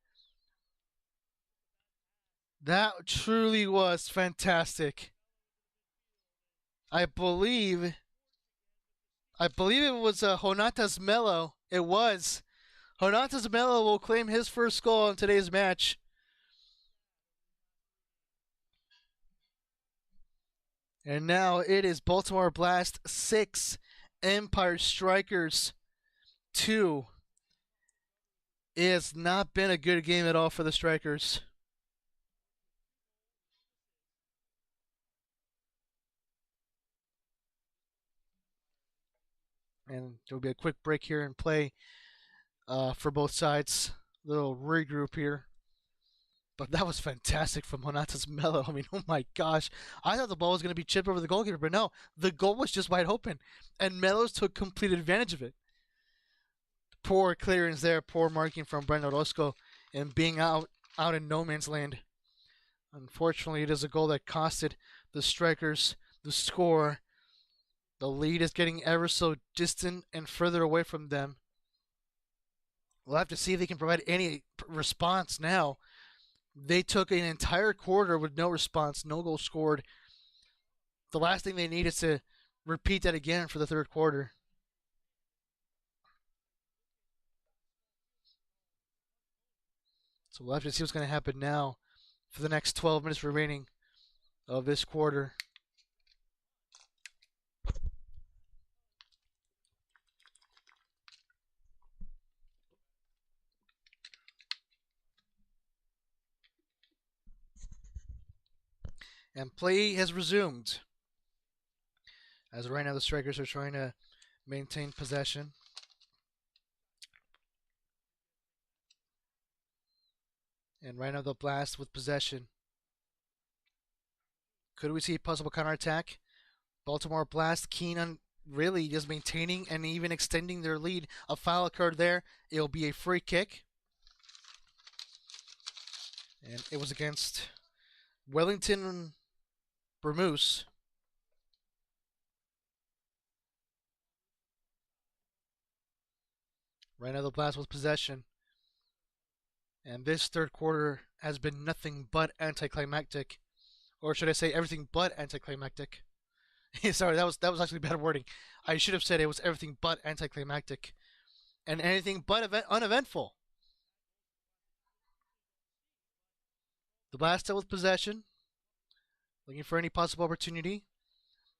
S1: That truly was fantastic. I believe it was Jonatas Melo. It was. Jonatas Melo will claim his first goal in today's match. And now it is Baltimore Blast 6, Empire Strykers 2. It has not been a good game at all for the Strikers. And there will be a quick break here and play for both sides. Little regroup here. But that was fantastic from Jonatas Melo. I mean, oh my gosh. I thought the ball was going to be chipped over the goalkeeper, but no. The goal was just wide open. And Melos took complete advantage of it. Poor clearance there. Poor marking from Brendan Orozco. And being out in no man's land. Unfortunately, it is a goal that costed the Strikers the score. The lead is getting ever so distant and further away from them. We'll have to see if they can provide any response now. They took an entire quarter with no response, no goal scored. The last thing they need is to repeat that again for the third quarter. So we'll have to see what's going to happen now for the next 12 minutes remaining of this quarter. And play has resumed. As right now the Strikers are trying to maintain possession. And right now the Blast with possession. Could we see a possible counterattack? Baltimore Blast keen on really just maintaining and even extending their lead. A foul occurred there. It'll be a free kick. And it was against Wellington Bermoose. Right now the Blast with possession. And this third quarter has been nothing but anticlimactic. Or should I say everything but anticlimactic. Sorry, that was actually bad wording. I should have said it was everything but anticlimactic. And anything but uneventful. The Blast still with possession. Looking for any possible opportunity.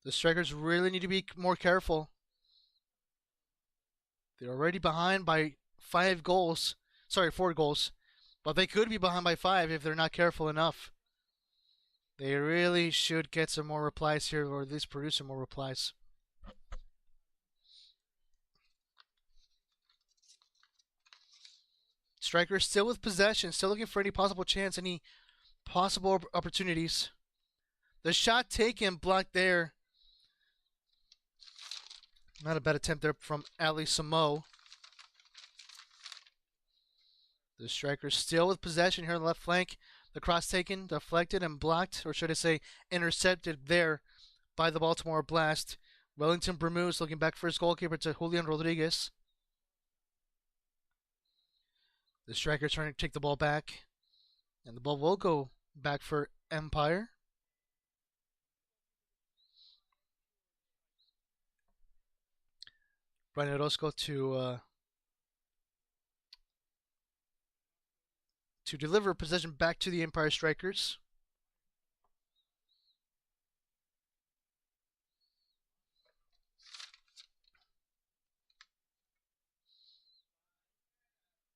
S1: The Strikers really need to be more careful. They're already behind by 4 goals. But they could be behind by 5 if they're not careful enough. They really should get some more replies here, or at least produce some more replies. Strykers still with possession, still looking for any possible chance, any possible opportunities. The shot taken, blocked there. Not a bad attempt there from Ali Samo. The Strikers still with possession here on the left flank. The cross taken, deflected, and blocked, or should I say intercepted there by the Baltimore Blast. Wellington Bermúdez looking back for his goalkeeper to Julian Rodriguez. The Strikers trying to take the ball back. And the ball will go back for Empire. Brian Orozco to deliver possession back to the Empire Strykers.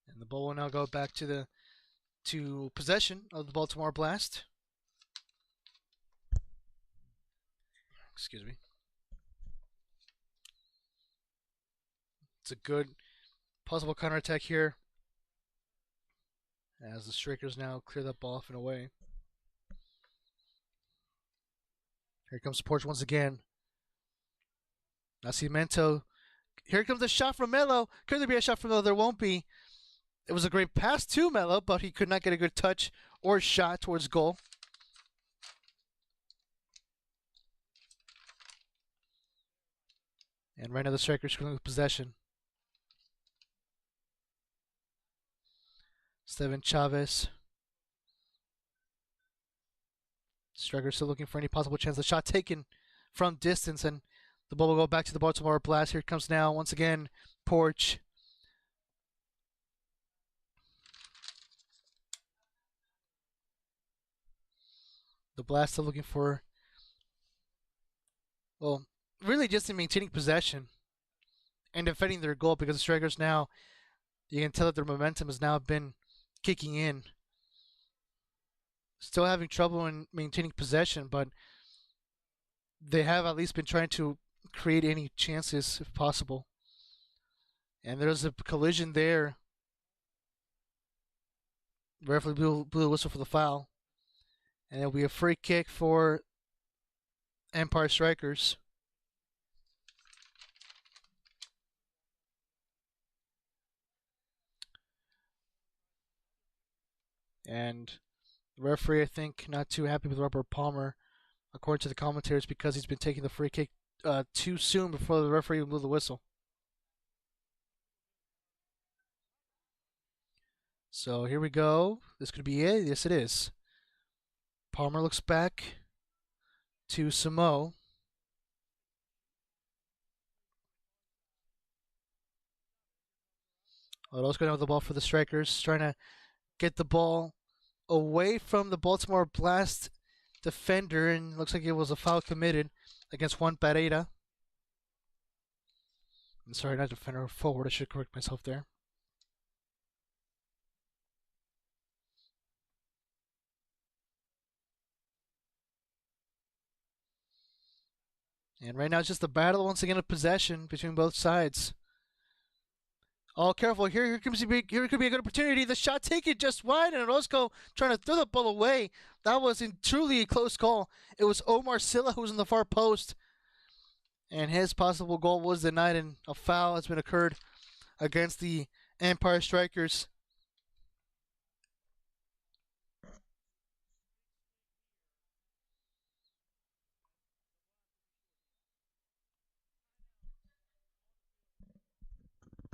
S1: And the ball will now go back to possession of the Baltimore Blast. Excuse me. It's a good possible counterattack here, as the Strikers now clear that ball off and away. Here comes Porch once again. Nascimento. Here comes the shot from Melo. Could there be a shot from Melo? There won't be. It was a great pass to Melo, but he could not get a good touch or shot towards goal. And right now the Strikers are with possession. Steven Chavez. Strikers still looking for any possible chance. The shot taken from distance, and the ball will go back to the Baltimore Blast. Here it comes now, once again, Porch. The Blast still looking for, well, really just in maintaining possession and defending their goal, because the Strikers now, you can tell that their momentum has now been kicking in. Still having trouble in maintaining possession, but they have at least been trying to create any chances if possible. And there's a collision there. Referee blew the whistle for the foul. And it'll be a free kick for Empire Strykers. And the referee, I think, not too happy with Robert Palmer, according to the commentators, because he's been taking the free kick too soon before the referee blew the whistle. So here we go. This could be it. Yes, it is. Palmer looks back to Samo. Orozco going to have the ball for the Strikers, trying to get the ball away from the Baltimore Blast defender, and looks like it was a foul committed against Juan Pereira. I'm sorry, not defender, forward. I should correct myself there. And right now it's just a battle once again of possession between both sides. Oh, careful. Here could be a good opportunity. The shot taken just wide, and Orozco trying to throw the ball away. That was truly a close call. It was Omar Silla who was in the far post, and his possible goal was denied, and a foul has been occurred against the Empire Strykers.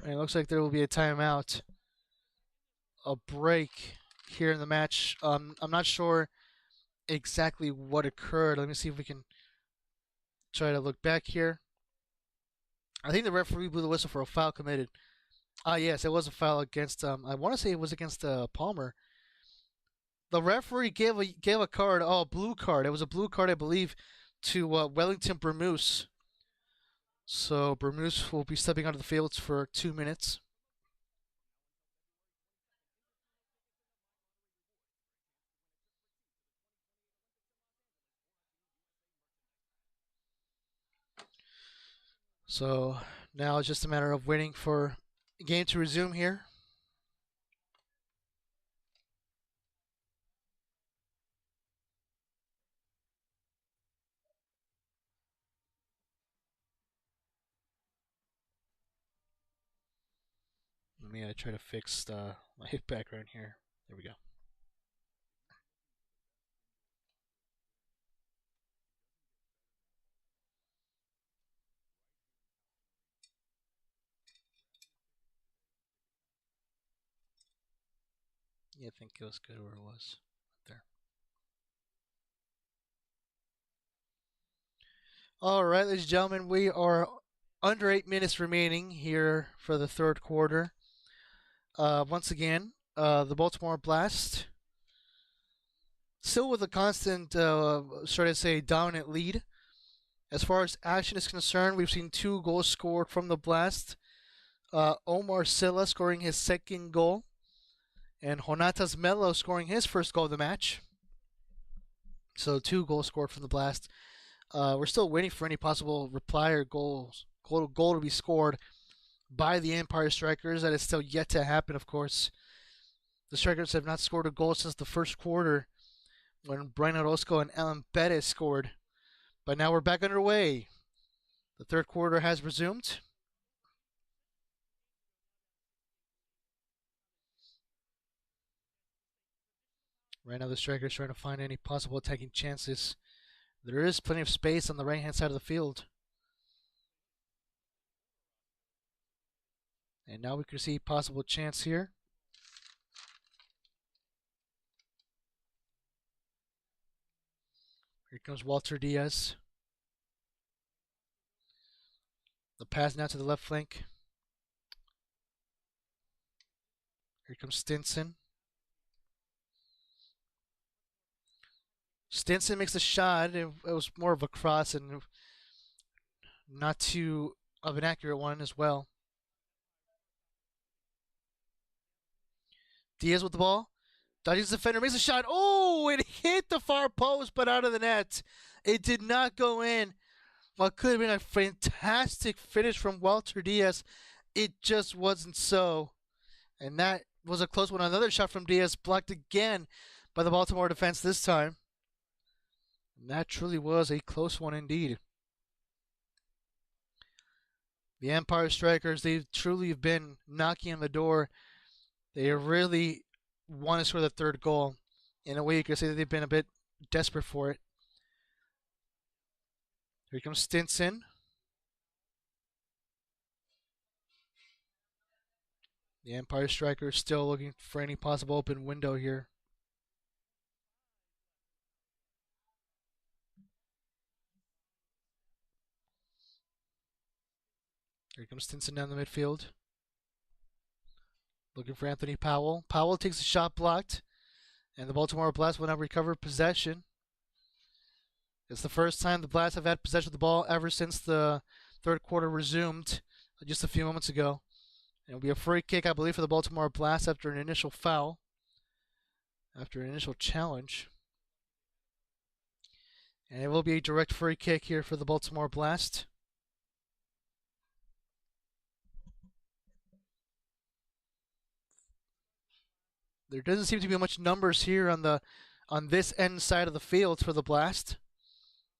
S1: And it looks like there will be a timeout, a break here in the match. I'm not sure exactly what occurred. Let me see if we can try to look back here. I think the referee blew the whistle for a foul committed. Yes, it was a foul against. I want to say it was against Palmer. The referee gave a card. Oh, blue card. It was a blue card, I believe, to Wellington Bermúdez. So Bermudez will be stepping onto the field for 2 minutes. So now it's just a matter of waiting for the game to resume here. Let me try to fix my background here. There we go. Yeah, I think it was good where it was. Right there. All right, ladies and gentlemen, we are under 8 minutes remaining here for the third quarter. Once again, the Baltimore Blast still with a constant, dominant lead. As far as action is concerned, we've seen 2 goals scored from the Blast. Omar Silla scoring his second goal, and Jonatas Melo scoring his first goal of the match. So 2 goals scored from the Blast. We're still waiting for any possible reply or goal to be scored by the Empire Strykers. That is still yet to happen, of course. The Strikers have not scored a goal since the first quarter when Brian Orozco and Alan Perez scored. But now we're back underway. The third quarter has resumed. Right now the Strikers trying to find any possible attacking chances. There is plenty of space on the right-hand side of the field. And now we can see possible chance here. Here comes Walter Diaz. The pass now to the left flank. Here comes Stinson. Stinson makes a shot. It was more of a cross and not too of an accurate one as well. Diaz with the ball. Dodges the defender, makes a shot. Oh, it hit the far post, but out of the net. It did not go in. What could have been a fantastic finish from Walter Diaz, it just wasn't so. And that was a close one. Another shot from Diaz blocked again by the Baltimore defense this time. And that truly was a close one indeed. The Empire Strykers, they've truly been knocking on the door. They really want to score the third goal. In a way, you could say that they've been a bit desperate for it. Here comes Stinson. The Empire Strikers still looking for any possible open window here. Here comes Stinson down the midfield. Looking for Anthony Powell. Powell takes a shot blocked, and the Baltimore Blast will now recover possession. It's the first time the Blast have had possession of the ball ever since the third quarter resumed just a few moments ago. And it'll be a free kick, I believe, for the Baltimore Blast after an initial foul, after an initial challenge. And it will be a direct free kick here for the Baltimore Blast. There doesn't seem to be much numbers here on this end side of the field for the Blast.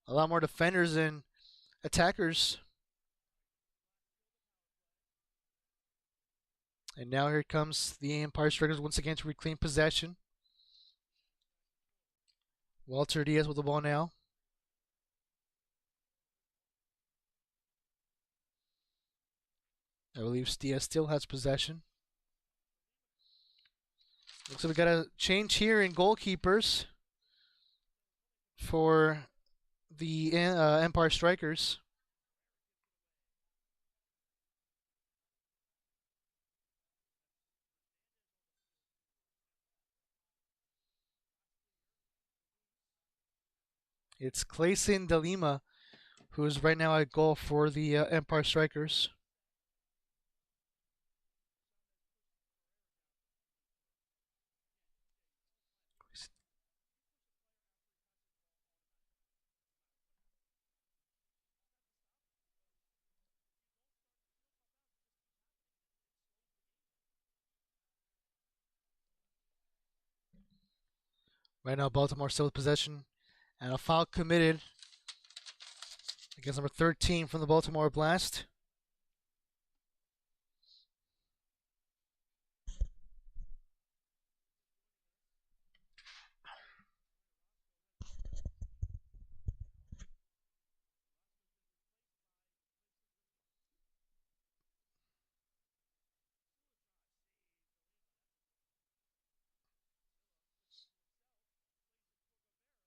S1: A lot more defenders than attackers. And now here comes the Empire Strikers once again to reclaim possession. Walter Diaz with the ball now. I believe Diaz still has possession. Looks like we got a change here in goalkeepers for the Empire Strikers. It's Clayson De Lima who is right now at goal for the Empire Strykers. Right now, Baltimore still with possession, and a foul committed against number 13 from the Baltimore Blast.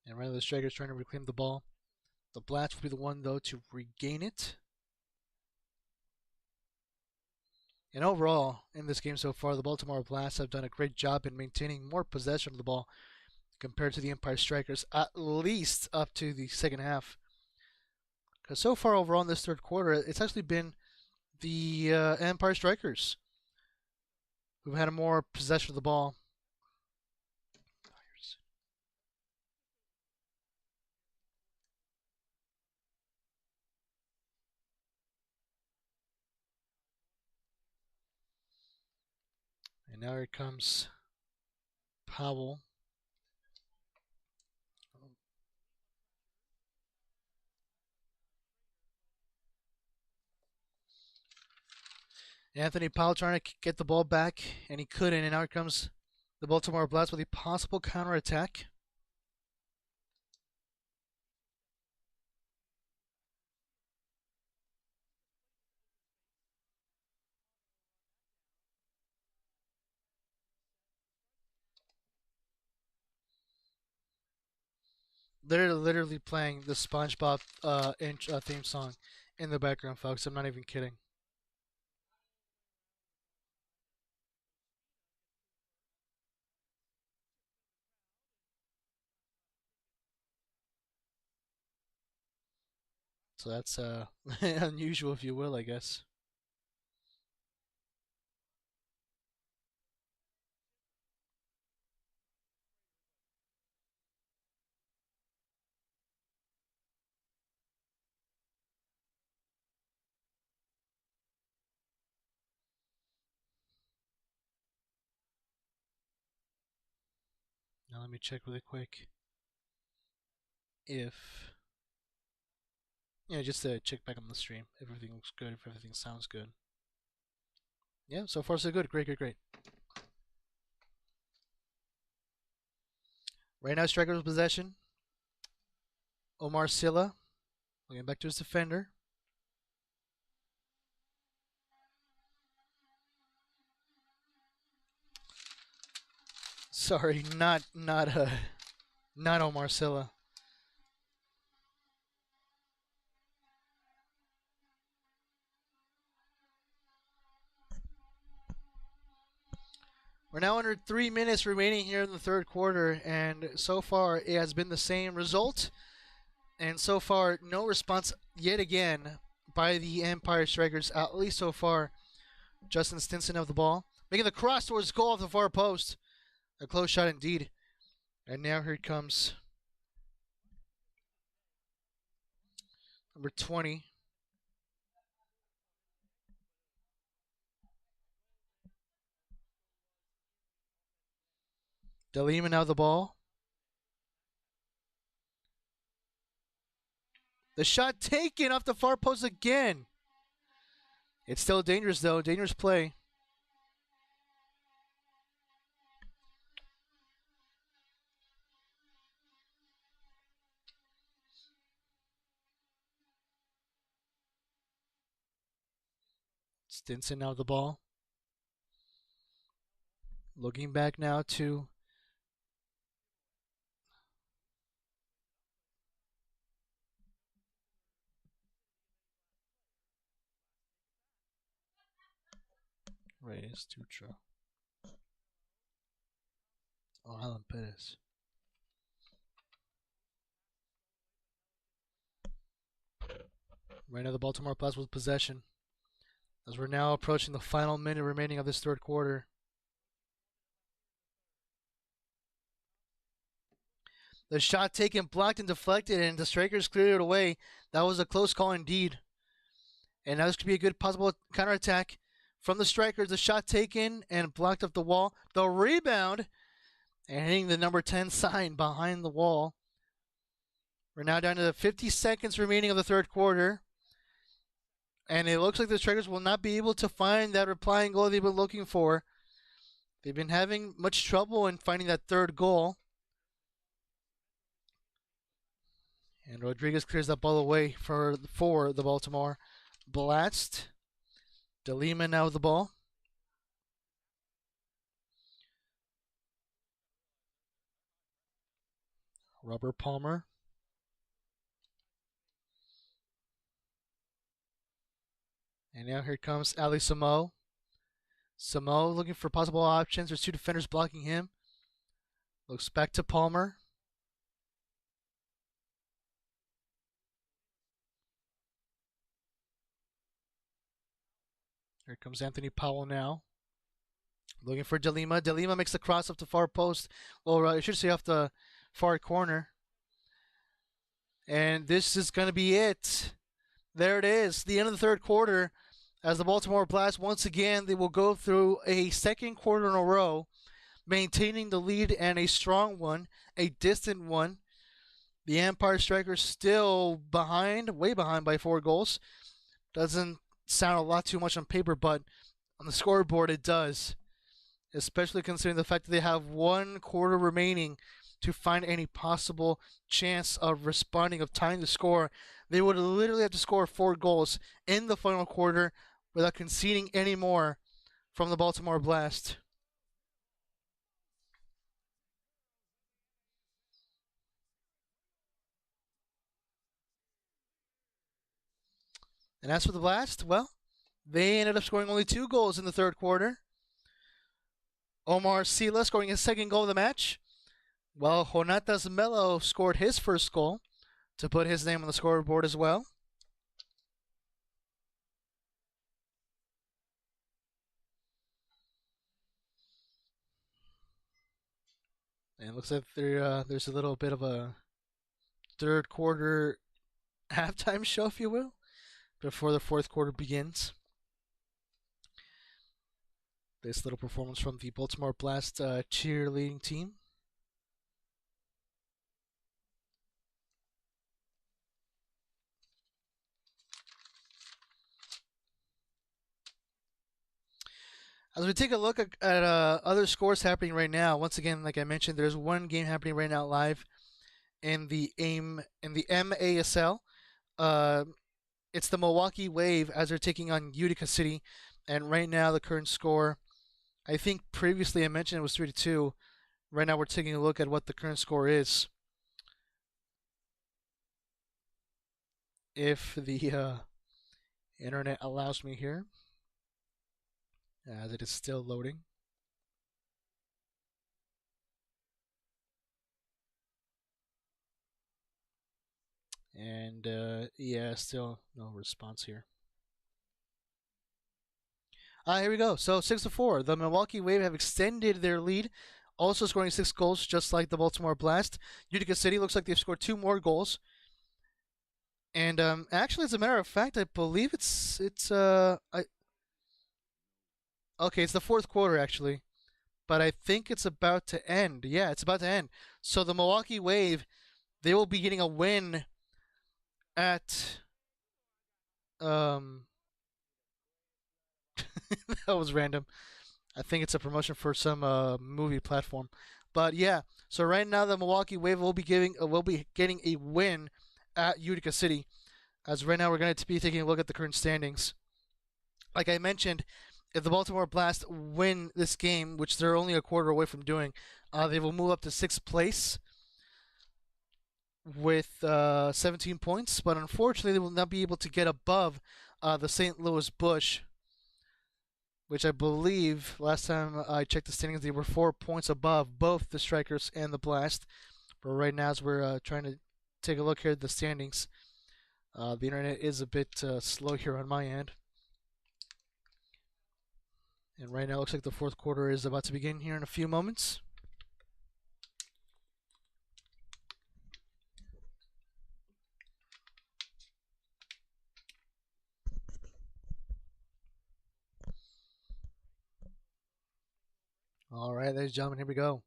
S1: And right now, the Strikers trying to reclaim the ball. The Blast will be the one, though, to regain it. And overall, in this game so far, the Baltimore Blast have done a great job in maintaining more possession of the ball compared to the Empire Strykers, at least up to the second half. Because so far overall in this third quarter, it's actually been the Empire Strykers who've had a more possession of the ball. And now here comes Powell. Anthony Powell trying to get the ball back, and he couldn't. And now here comes the Baltimore Blast with a possible counterattack. They're literally playing the SpongeBob theme song in the background, folks. I'm not even kidding. So that's unusual, if you will, I guess. Now let me check really quick if just to check back on the stream if everything looks good, if everything sounds good. Yeah, so far so good. Great, great, great. Right now, Strikers possession. Omar Silla looking back to his defender. Sorry, not Omar Silla. We're now under 3 minutes remaining here in the third quarter, and so far it has been the same result. And so far, no response yet again by the Empire Strikers, at least so far. Justin Stinson of the ball, making the cross towards goal off the far post. A close shot indeed. And now here comes number 20. De Lima now the ball. The shot taken off the far post again. It's still dangerous, though. Dangerous play. Stinson now the ball. Looking back now to Reyes Tutra. Oh, Alan Perez. Right now, the Baltimore Blast with possession, as we're now approaching the final minute remaining of this third quarter. The shot taken, blocked, and deflected, and the Strykers cleared it away. That was a close call indeed. And now this could be a good possible counterattack from the Strykers. The shot taken and blocked off the wall. The rebound and hitting the number 10 sign behind the wall. We're now down to the 50 seconds remaining of the third quarter. And it looks like the Strykers will not be able to find that replying goal they've been looking for. They've been having much trouble in finding that third goal. And Rodriguez clears that ball away for the Baltimore Blast. De Lima now with the ball. Robert Palmer. And now here comes Ali Samo. Samo looking for possible options. There's two defenders blocking him. Looks back to Palmer. Here comes Anthony Powell now. Looking for De Lima. De Lima makes the cross up the far post. Well, I should say off the far corner. And this is going to be it. There it is. The end of the third quarter. As the Baltimore Blast, once again, they will go through a second quarter in a row, maintaining the lead and a strong one, a distant one. The Empire Strykers still behind, way behind by 4 goals. Doesn't sound a lot too much on paper, but on the scoreboard it does. Especially considering the fact that they have 1 quarter remaining to find any possible chance of responding, of tying the score. They would literally have to score 4 goals in the final quarter without conceding any more from the Baltimore Blast. And as for the Blast, well, they ended up scoring only 2 goals in the third quarter. Omar Sila scoring his second goal of the match, while Jonatas Melo scored his first goal to put his name on the scoreboard as well. And it looks like there's a little bit of a third quarter halftime show, if you will, before the fourth quarter begins. This little performance from the Baltimore Blast cheerleading team. As we take a look at other scores happening right now, once again, like I mentioned, there's one game happening right now live in the MASL. It's the Milwaukee Wave as they're taking on Utica City, and right now the current score, I think previously I mentioned it was 3-2. Right now we're taking a look at what the current score is. If the internet allows me here, as it is still loading. And yeah, still no response here. Here we go. So 6-4. The Milwaukee Wave have extended their lead, also scoring 6 goals, just like the Baltimore Blast. Utica City looks like they've scored 2 more goals. And actually, as a matter of fact, I believe okay, it's the fourth quarter actually, but I think it's about to end. Yeah, it's about to end. So the Milwaukee Wave, they will be getting a win at that was random. I think it's a promotion for some movie platform. But yeah, so right now the Milwaukee Wave will be getting a win at Utica City. As right now we're going to be taking a look at the current standings. Like I mentioned, if the Baltimore Blast win this game, which they're only a quarter away from doing, they will move up to 6th place with 17 points. But unfortunately, they will not be able to get above the St. Louis Bush, which I believe last time I checked the standings, they were 4 points above both the Strykers and the Blast. But right now, as we're trying to take a look here at the standings, The internet is a bit slow here on my end. And right now, it looks like the fourth quarter is about to begin here in a few moments. All right, ladies and gentlemen, here we go.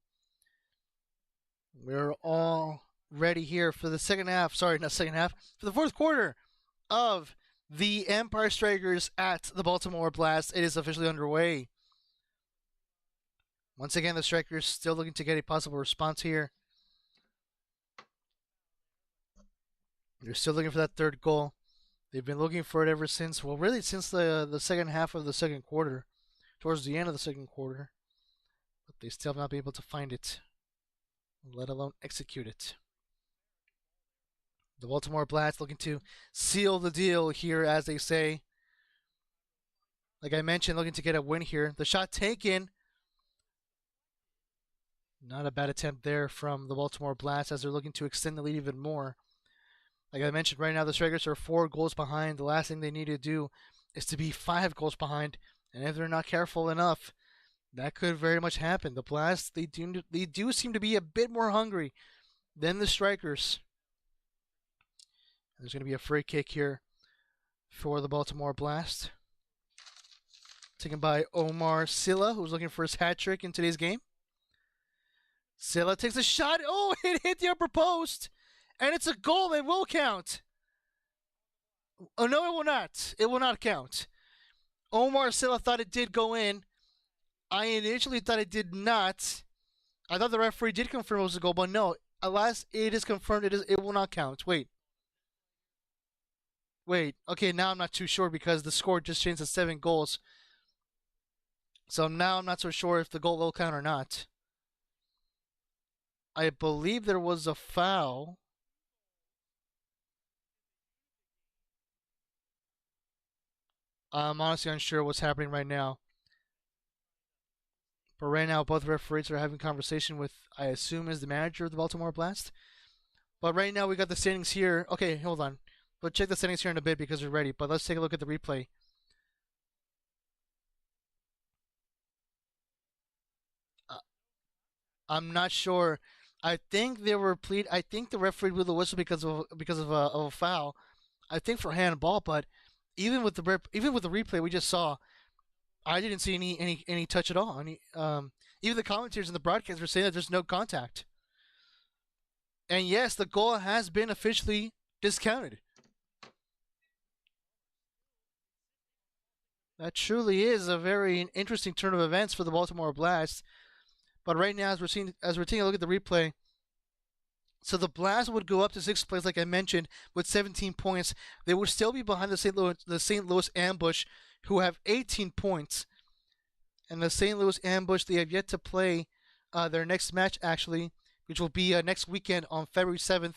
S1: We're all ready here for the second half. Sorry, not second half. For the fourth quarter of the Empire Strykers at the Baltimore Blast. It is officially underway. Once again, the Strikers still looking to get a possible response here. They're still looking for that third goal. They've been looking for it ever since, well, really since the second half of the second quarter, towards the end of the second quarter. But they still have not been able to find it, let alone execute it. The Baltimore Blast looking to seal the deal here, as they say. Like I mentioned, looking to get a win here. The shot taken. Not a bad attempt there from the Baltimore Blast, as they're looking to extend the lead even more. Like I mentioned, right now the Strikers are 4 goals behind. The last thing they need to do is to be 5 goals behind. And if they're not careful enough, that could very much happen. The Blast, they do seem to be a bit more hungry than the Strikers. There's going to be a free kick here for the Baltimore Blast. Taken by Omar Silla, who's looking for his hat trick in today's game. Silla takes a shot. Oh, it hit the upper post. And it's a goal. It will count. Oh, no, it will not. It will not count. Omar Silla thought it did go in. I initially thought it did not. I thought the referee did confirm it was a goal, but no. Alas, it is confirmed. It will not count. Wait. Okay, now I'm not too sure because the score just changed to 7 goals. So now I'm not so sure if the goal will count or not. I believe there was a foul. I'm honestly unsure what's happening right now. But right now, both referees are having a conversation with, I assume, is the manager of the Baltimore Blast. But right now, we got the standings here. Okay, hold on. We'll check the standings here in a bit because we're ready. But let's take a look at the replay. I'm not sure. I think they were I think the referee blew the whistle because of a foul. I think for handball, but even with the replay we just saw, I didn't see any touch at all. Even the commentators in the broadcast were saying that there's no contact. And yes, the goal has been officially discounted. That truly is a very interesting turn of events for the Baltimore Blast. But right now, as we're taking a look at the replay, so the Blast would go up to 6th place, like I mentioned, with 17 points. They would still be behind the St. Louis Ambush, who have 18 points. And the St. Louis Ambush, they have yet to play their next match, actually, which will be next weekend on February 7th,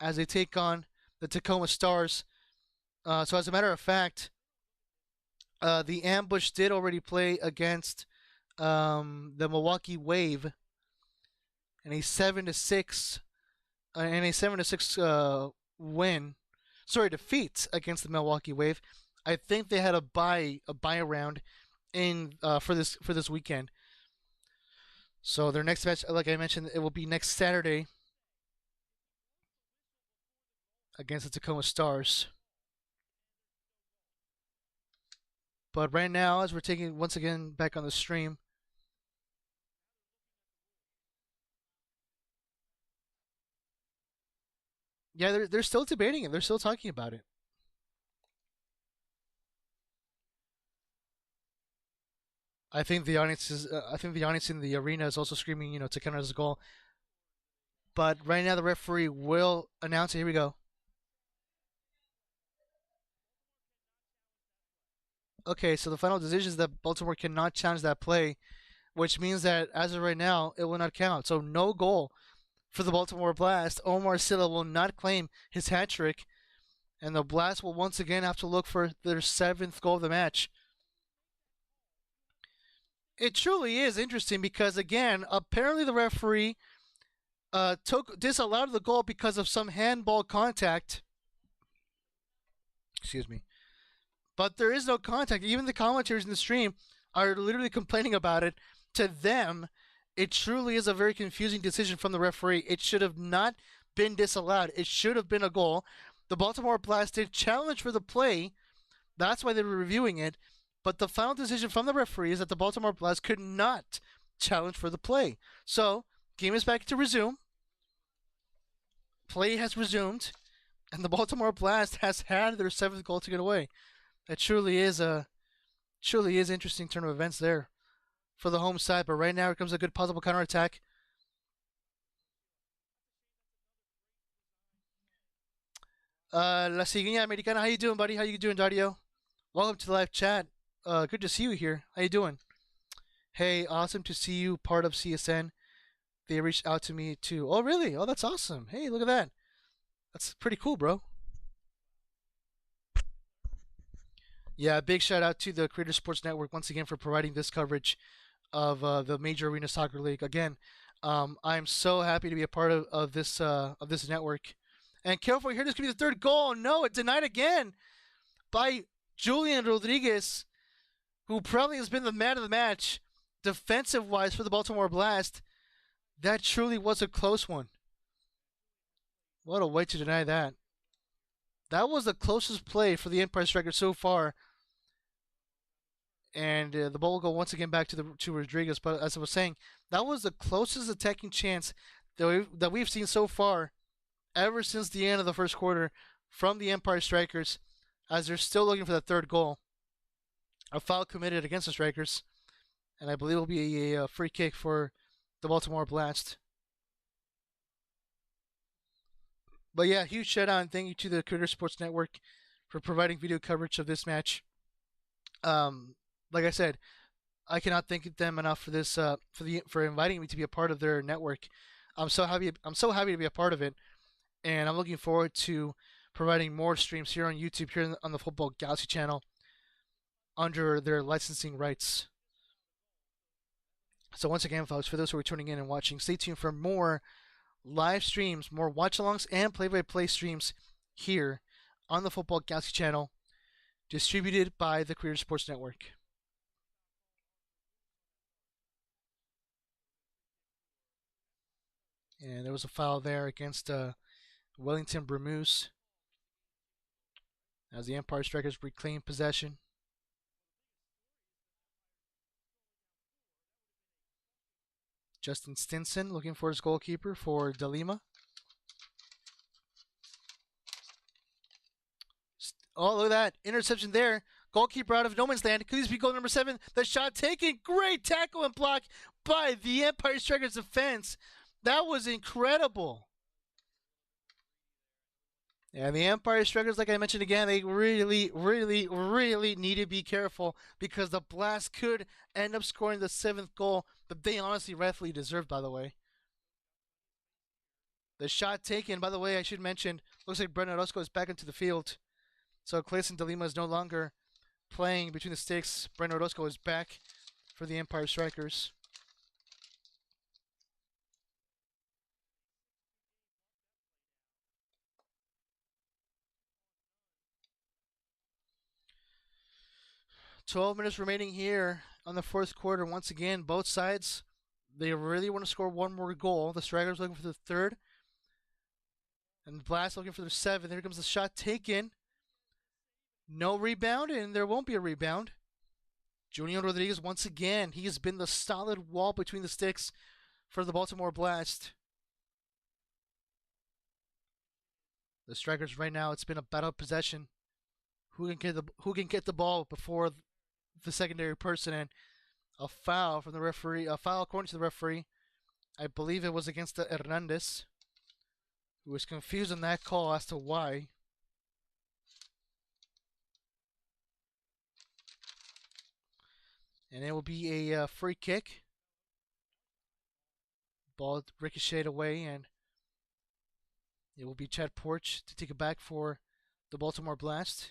S1: as they take on the Tacoma Stars. So as a matter of fact, the Ambush did already play against the Milwaukee Wave in a 7-6 defeat against the Milwaukee Wave. I think they had a buy round in for this weekend. So their next match, like I mentioned, it will be next Saturday against the Tacoma Stars. But right now, as we're taking once again back on the stream, yeah, they're still debating it. They're still talking about it. I think the audience in the arena is also screaming, to count as a goal. But right now, the referee will announce it. Here we go. Okay, so the final decision is that Baltimore cannot challenge that play, which means that as of right now, it will not count. So no goal for the Baltimore Blast. Omar Silla will not claim his hat trick, and the Blast will once again have to look for their 7th goal of the match. It truly is interesting because, again, apparently the referee disallowed the goal because of some handball contact. excuse me. But there is no contact. Even the commentators in the stream are literally complaining about it. To them, it truly is a very confusing decision from the referee. It should have not been disallowed. It should have been a goal. The Baltimore Blast did challenge for the play. That's why they were reviewing it. But the final decision from the referee is that the Baltimore Blast could not challenge for the play. So, game is back to resume. Play has resumed. And the Baltimore Blast has had their 7th goal taken away. That truly is interesting turn of events there for the home side. But right now, here comes a good possible counterattack. La Cigueña Americana, how you doing, buddy? How you doing, Dario? Welcome to the live chat. Good to see you here. How you doing? Hey, awesome to see you part of CSN. They reached out to me too. Oh, really? Oh, that's awesome. Hey, look at that. That's pretty cool, bro. Yeah, big shout out to the Creator Sports Network once again for providing this coverage of the Major Arena Soccer League. Again, I'm so happy to be a part of this network. And careful here, this could be the 3rd goal. No, it's denied again by Julian Rodriguez, who probably has been the man of the match defensive-wise for the Baltimore Blast. That truly was a close one. What a way to deny that. That was the closest play for the Empire Strykers so far. And the ball will go once again back to Rodriguez. But as I was saying, that was the closest attacking chance that we've seen so far ever since the end of the first quarter from the Empire Strykers, as they're still looking for the 3rd goal. A foul committed against the Strikers, and I believe it will be a free kick for the Baltimore Blast. But yeah, huge shout out and thank you to the Creator Sports Network for providing video coverage of this match. Like I said, I cannot thank them enough for this for inviting me to be a part of their network. I'm so happy to be a part of it, and I'm looking forward to providing more streams here on YouTube, here on the Football Galaxy channel, under their licensing rights. So once again, folks, for those who are tuning in and watching, stay tuned for more live streams, more watch-alongs and play-by-play streams here on the Football Galaxy channel, distributed by the Creator Sports Network. And there was a foul there against Wellington Bramuse as the Empire Strikers reclaim possession. Justin Stinson looking for his goalkeeper for De Lima. Oh, look at that. Interception there. Goalkeeper out of no man's land. Could this be goal number 7? The shot taken. Great tackle and block by the Empire Strikers defense. That was incredible. And the Empire Strikers, like I mentioned again, they really need to be careful because the Blast could end up scoring the 7th goal that they honestly rightfully deserved, by the way. The shot taken, by the way, I should mention, looks like Brendan Orozco is back into the field. So Clayson De Lima is no longer playing between the sticks. Brendan Orozco is back for the Empire Strikers. .12 minutes remaining here on the 4th quarter. Once again, both sides, they really want to score one more goal. The Strikers looking for the 3rd. And the Blast looking for the 7th. Here comes the shot taken. No rebound, and there won't be a rebound. Julian Rodriguez, once again, he has been the solid wall between the sticks for the Baltimore Blast. The Strikers right now, it's been a battle of possession. Who can get the ball before the secondary person, and a foul from the referee. A foul according to the referee. I believe it was against Hernandez, who was confused on that call as to why. And it will be a free kick. Ball ricocheted away, and it will be Chad Porch to take it back for the Baltimore Blast.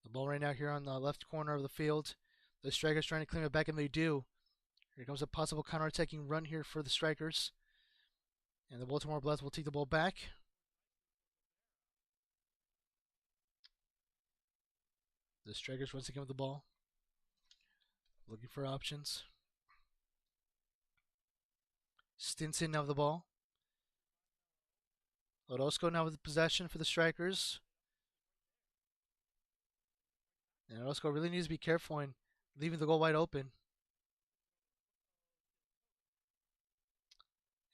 S1: The ball right now here on the left corner of the field. The Strikers trying to claim it back, and they do. Here comes a possible counter-attacking run here for the Strikers. And the Baltimore Blast will take the ball back. The Strikers once again with the ball. Looking for options. Stinson now with the ball. Orozco now with the possession for the Strikers. And Orozco really needs to be careful in leaving the goal wide open.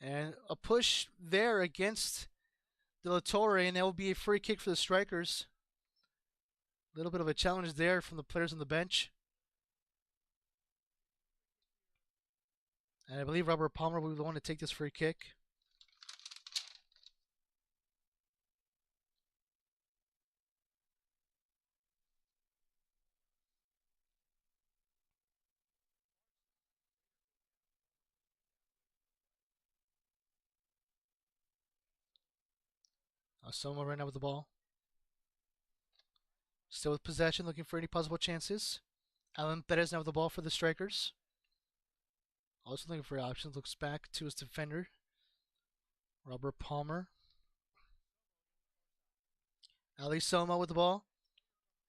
S1: And a push there against De La Torre, and that will be a free kick for the Strikers. A little bit of a challenge there from the players on the bench. And I believe Robert Palmer will be the one to take this free kick. Someone right now with the ball. Still with possession, looking for any possible chances. Alan Perez now with the ball for the Strikers. Also looking for options. Looks back to his defender, Robert Palmer. Ali Soma with the ball.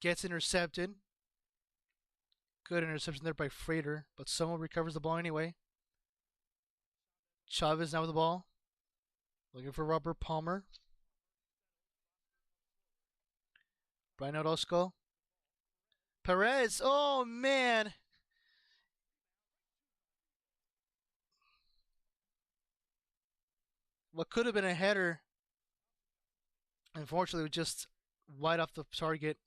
S1: Gets intercepted. Good interception there by Frater, but Soma recovers the ball anyway. Chavez now with the ball. Looking for Robert Palmer. Brian Orozco. Perez. Oh, man. What could have been a header, unfortunately, was just wide off the target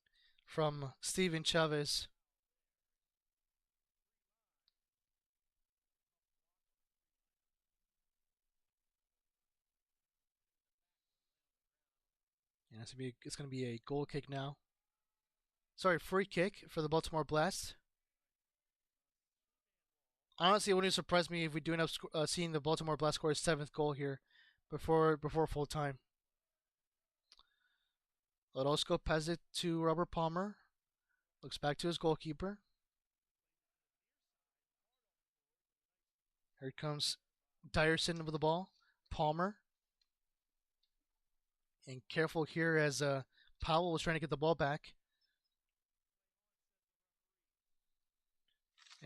S1: from Steven Chavez. And it's going to be a goal kick now. Sorry, free kick for the Baltimore Blast. Honestly, it wouldn't surprise me if we do end up seeing the Baltimore Blast score his 7th goal here before full time. Orozco passes it to Robert Palmer. Looks back to his goalkeeper. Here comes Dyerson with the ball. Palmer. And careful here as Powell was trying to get the ball back.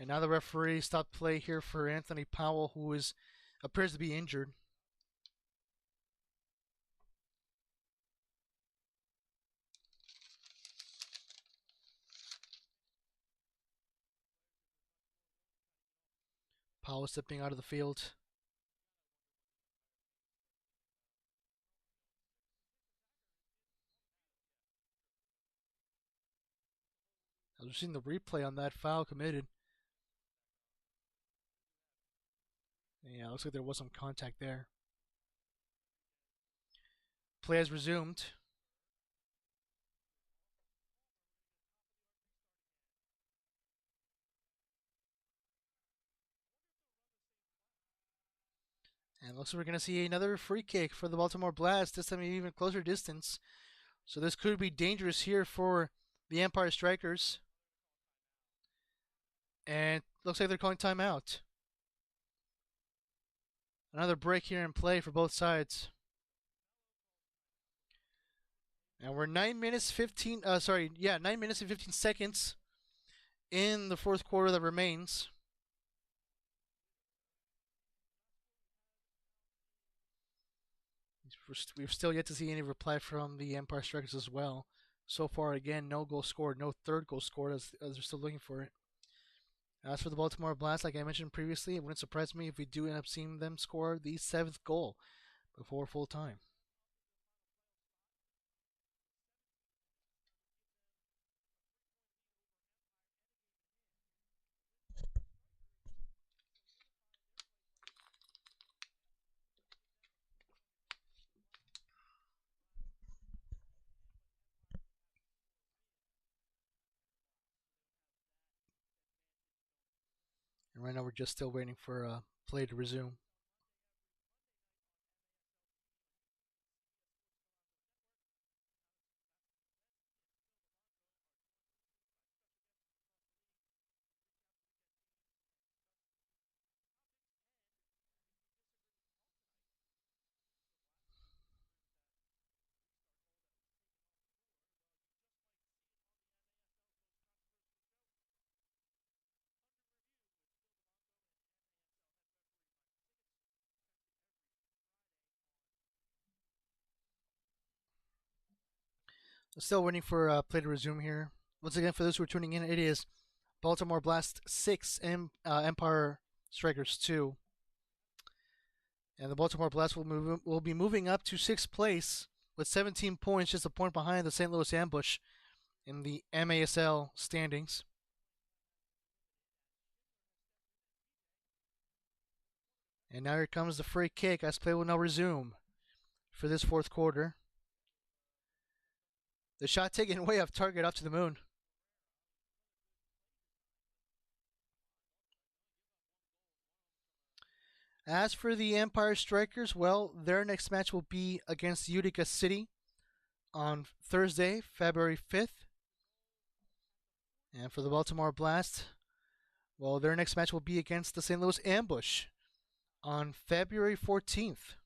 S1: And now the referee stopped play here for Anthony Powell, who appears to be injured. Powell stepping out of the field. As we've seen the replay on that foul committed. Yeah, looks like there was some contact there. Play has resumed. And looks like we're going to see another free kick for the Baltimore Blast, this time even closer distance. So this could be dangerous here for the Empire Strykers. And looks like they're calling timeout. Another break here in play for both sides. And we're 9 minutes 15 9 minutes and 15 seconds in the fourth quarter that remains. We've still yet to see any reply from the Empire Strikers as well. So far, again, no goal scored, no third goal scored as they're still looking for it. As for the Baltimore Blast, like I mentioned previously, it wouldn't surprise me if we do end up seeing them score the 7th goal before full time. And right now we're just still waiting for play to resume. Still waiting for play to resume here. Once again, for those who are tuning in, it is Baltimore Blast 6 and Empire Strykers 2. And the Baltimore Blast will be moving up to 6th place with 17 points, just a point behind the St. Louis Ambush in the MASL standings. And now here comes the free kick as play will now resume for this fourth quarter. The shot taken way off target, up to the moon. As for the Empire Strykers, well, their next match will be against Utica City on Thursday, February 5th. And for the Baltimore Blast, well, their next match will be against the St. Louis Ambush on February 14th.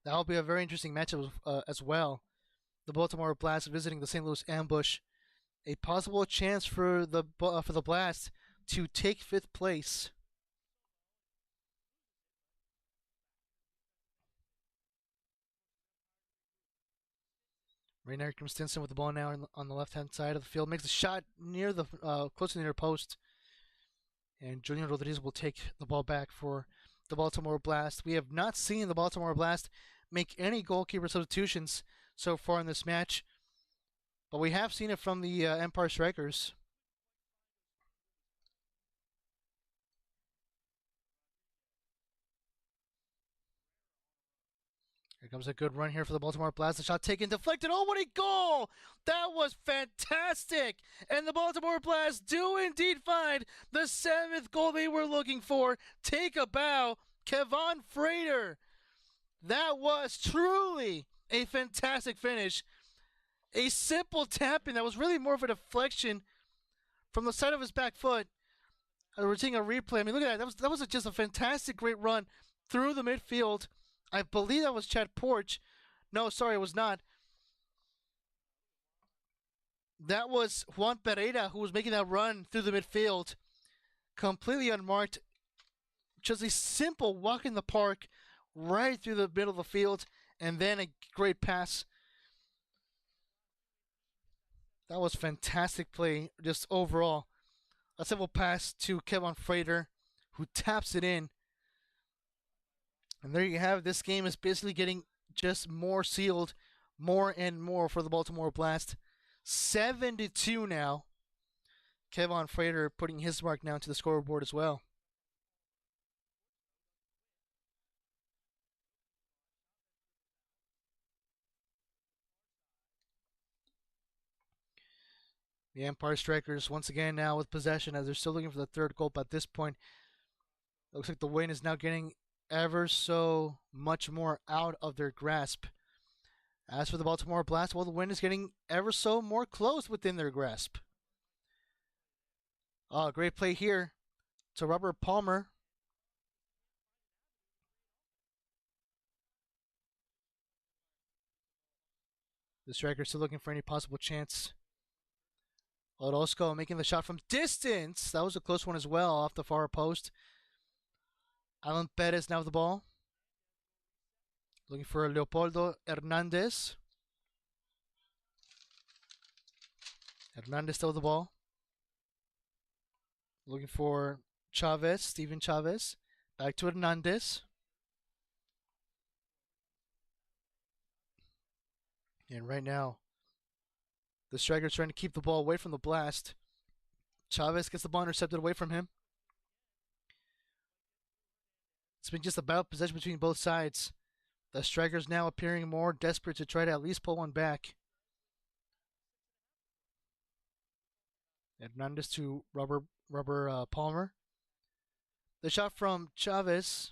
S1: That will be a very interesting matchup as well. The Baltimore Blast visiting the St. Louis Ambush, a possible chance for the Blast to take 5th place. Right now, here comes Stinson with the ball now on the left-hand side of the field. Makes a shot near the close to the near post. And Junior Rodriguez will take the ball back for the Baltimore Blast. We have not seen the Baltimore Blast make any goalkeeper substitutions so far in this match, but we have seen it from the Empire Strykers. Here comes a good run here for the Baltimore Blast. The shot taken, deflected. Oh, what a goal! That was fantastic! And the Baltimore Blast do indeed find the 7th goal they were looking for. Take a bow, Kevon Frater. That was truly a fantastic finish. A simple tap-in that was really more of a deflection from the side of his back foot. We're seeing a replay. I mean, look at that. That was just a fantastic, great run through the midfield. I believe that was Chad Porch. No, sorry, it was not. That was Juan Pereira who was making that run through the midfield. Completely unmarked. Just a simple walk in the park right through the middle of the field. And then a great pass. That was fantastic play just overall. A simple pass to Kevon Frater who taps it in. And there you have it. This game is basically getting just more sealed, more and more for the Baltimore Blast. 7-2 now. Kevon Frater putting his mark now to the scoreboard as well. The Empire Strykers once again now with possession as they're still looking for the 3rd goal, but at this point, looks like the win is now getting ever so much more out of their grasp. As for the Baltimore Blast, well, the win is getting ever so more close within their grasp. Oh, great play here to Robert Palmer. The striker still looking for any possible chance. Orozco making the shot from distance. That was a close one as well off the far post. Alan Perez now with the ball. Looking for Leopoldo Hernandez. Hernandez still with the ball. Looking for Chavez, Steven Chavez. Back to Hernandez. And right now, the striker's trying to keep the ball away from the Blast. Chavez gets the ball intercepted away from him. It's been just a battle possession between both sides. The strikers now appearing more desperate to try to at least pull one back. Hernandez to Robert Palmer. The shot from Chavez.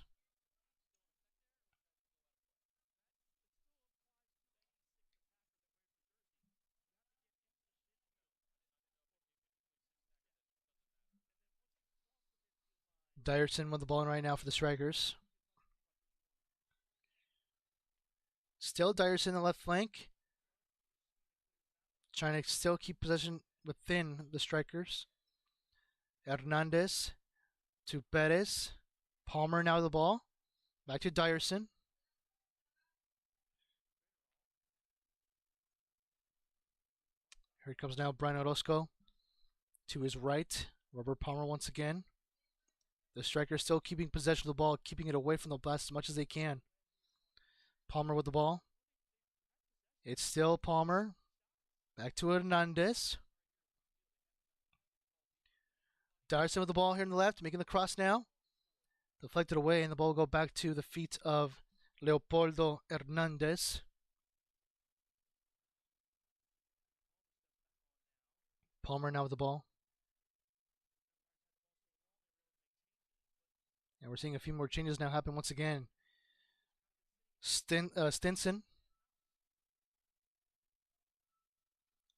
S1: Dyerson with the ball right now for the Strikers. Still Dyerson in the left flank. Trying to still keep possession within the Strikers. Hernandez to Perez. Palmer now with the ball. Back to Dyerson. Here it comes now, Brian Orozco to his right. Robert Palmer once again. The Strikers still keeping possession of the ball, keeping it away from the Blast as much as they can. Palmer with the ball. It's still Palmer. Back to Hernandez. Dyerson with the ball here on the left, making the cross now. Deflected away, and the ball will go back to the feet of Leopoldo Hernandez. Palmer now with the ball. And we're seeing a few more changes now happen once again. Stinson.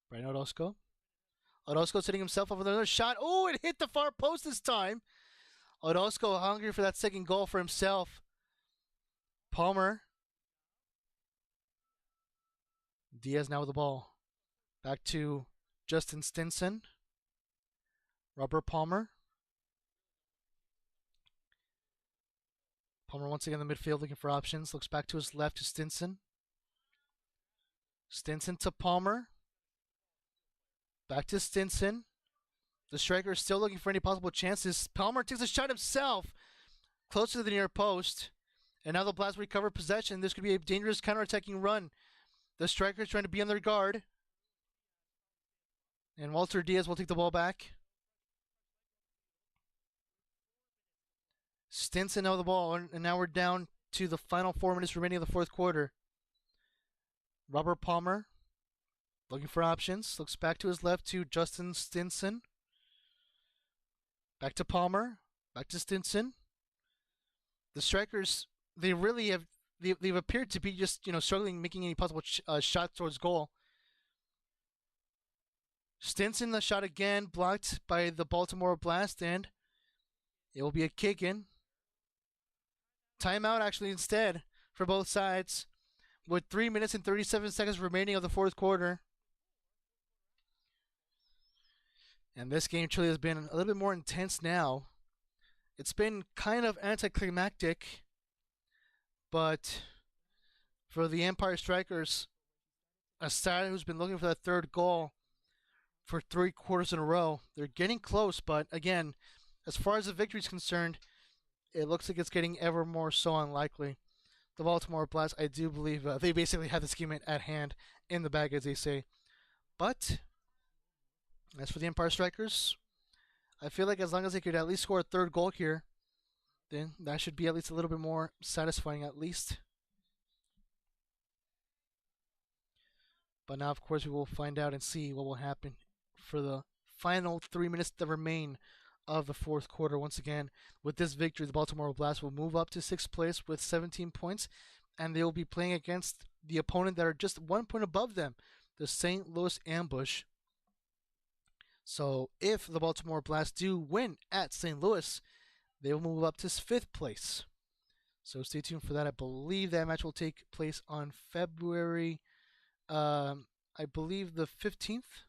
S1: Brian Orozco. Orozco setting himself up with another shot. Oh, it hit the far post this time. Orozco hungry for that second goal for himself. Palmer. Diaz now with the ball. Back to Justin Stinson. Robert Palmer. Palmer once again in the midfield looking for options. Looks back to his left to Stinson. Stinson to Palmer. Back to Stinson. The striker is still looking for any possible chances. Palmer takes a shot himself. Close to the near post. And now the Blast recover possession. This could be a dangerous counterattacking run. The striker is trying to be on their guard. And Walter Diaz will take the ball back. Stinson now with the ball. And now we're down to the final 4 minutes remaining of the fourth quarter. Robert Palmer. Looking for options. Looks back to his left to Justin Stinson. Back to Palmer. Back to Stinson. The Strikers, they really have, they've appeared to be just, struggling making any possible shots towards goal. Stinson, the shot again, blocked by the Baltimore Blast, and it will be a kick in. Timeout, actually, instead, for both sides, with 3 minutes and 37 seconds remaining of the fourth quarter. And this game truly has been a little bit more intense now. It's been kind of anticlimactic, but for the Empire Strykers, Asada, who's been looking for that third goal for 3 quarters in a row, they're getting close, but again, as far as the victory is concerned, it looks like it's getting ever more so unlikely. The Baltimore Blast, I do believe, they basically have this game at hand, in the bag, as they say. But as for the Empire Strykers, I feel like as long as they could at least score a third goal here, then that should be at least a little bit more satisfying at least. But now, of course, we will find out and see what will happen for the final 3 minutes that remain of the fourth quarter. Once again, with this victory, the Baltimore Blast will move up to 6th place with 17 points, and they will be playing against the opponent that are just 1 point above them, the St. Louis Ambush. So if the Baltimore Blast do win at St. Louis, they will move up to 5th place. So stay tuned for that. I believe that match will take place on February, I believe the 15th,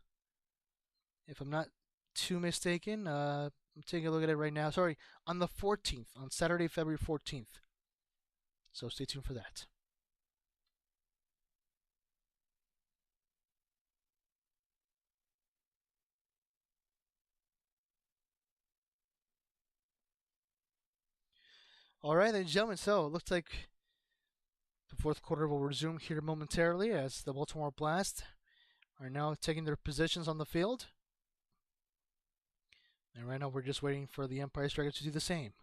S1: if I'm not too mistaken. I'm taking a look at it right now. Sorry, on the 14th, on Saturday, February 14th. So stay tuned for that. All right, then, gentlemen, so it looks like the fourth quarter will resume here momentarily as the Baltimore Blast are now taking their positions on the field. And right now we're just waiting for the Empire Strykers to do the same.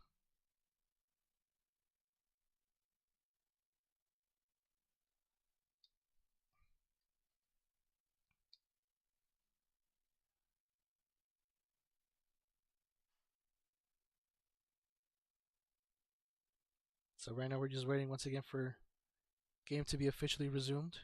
S1: So right now we're just waiting once again for game to be officially resumed.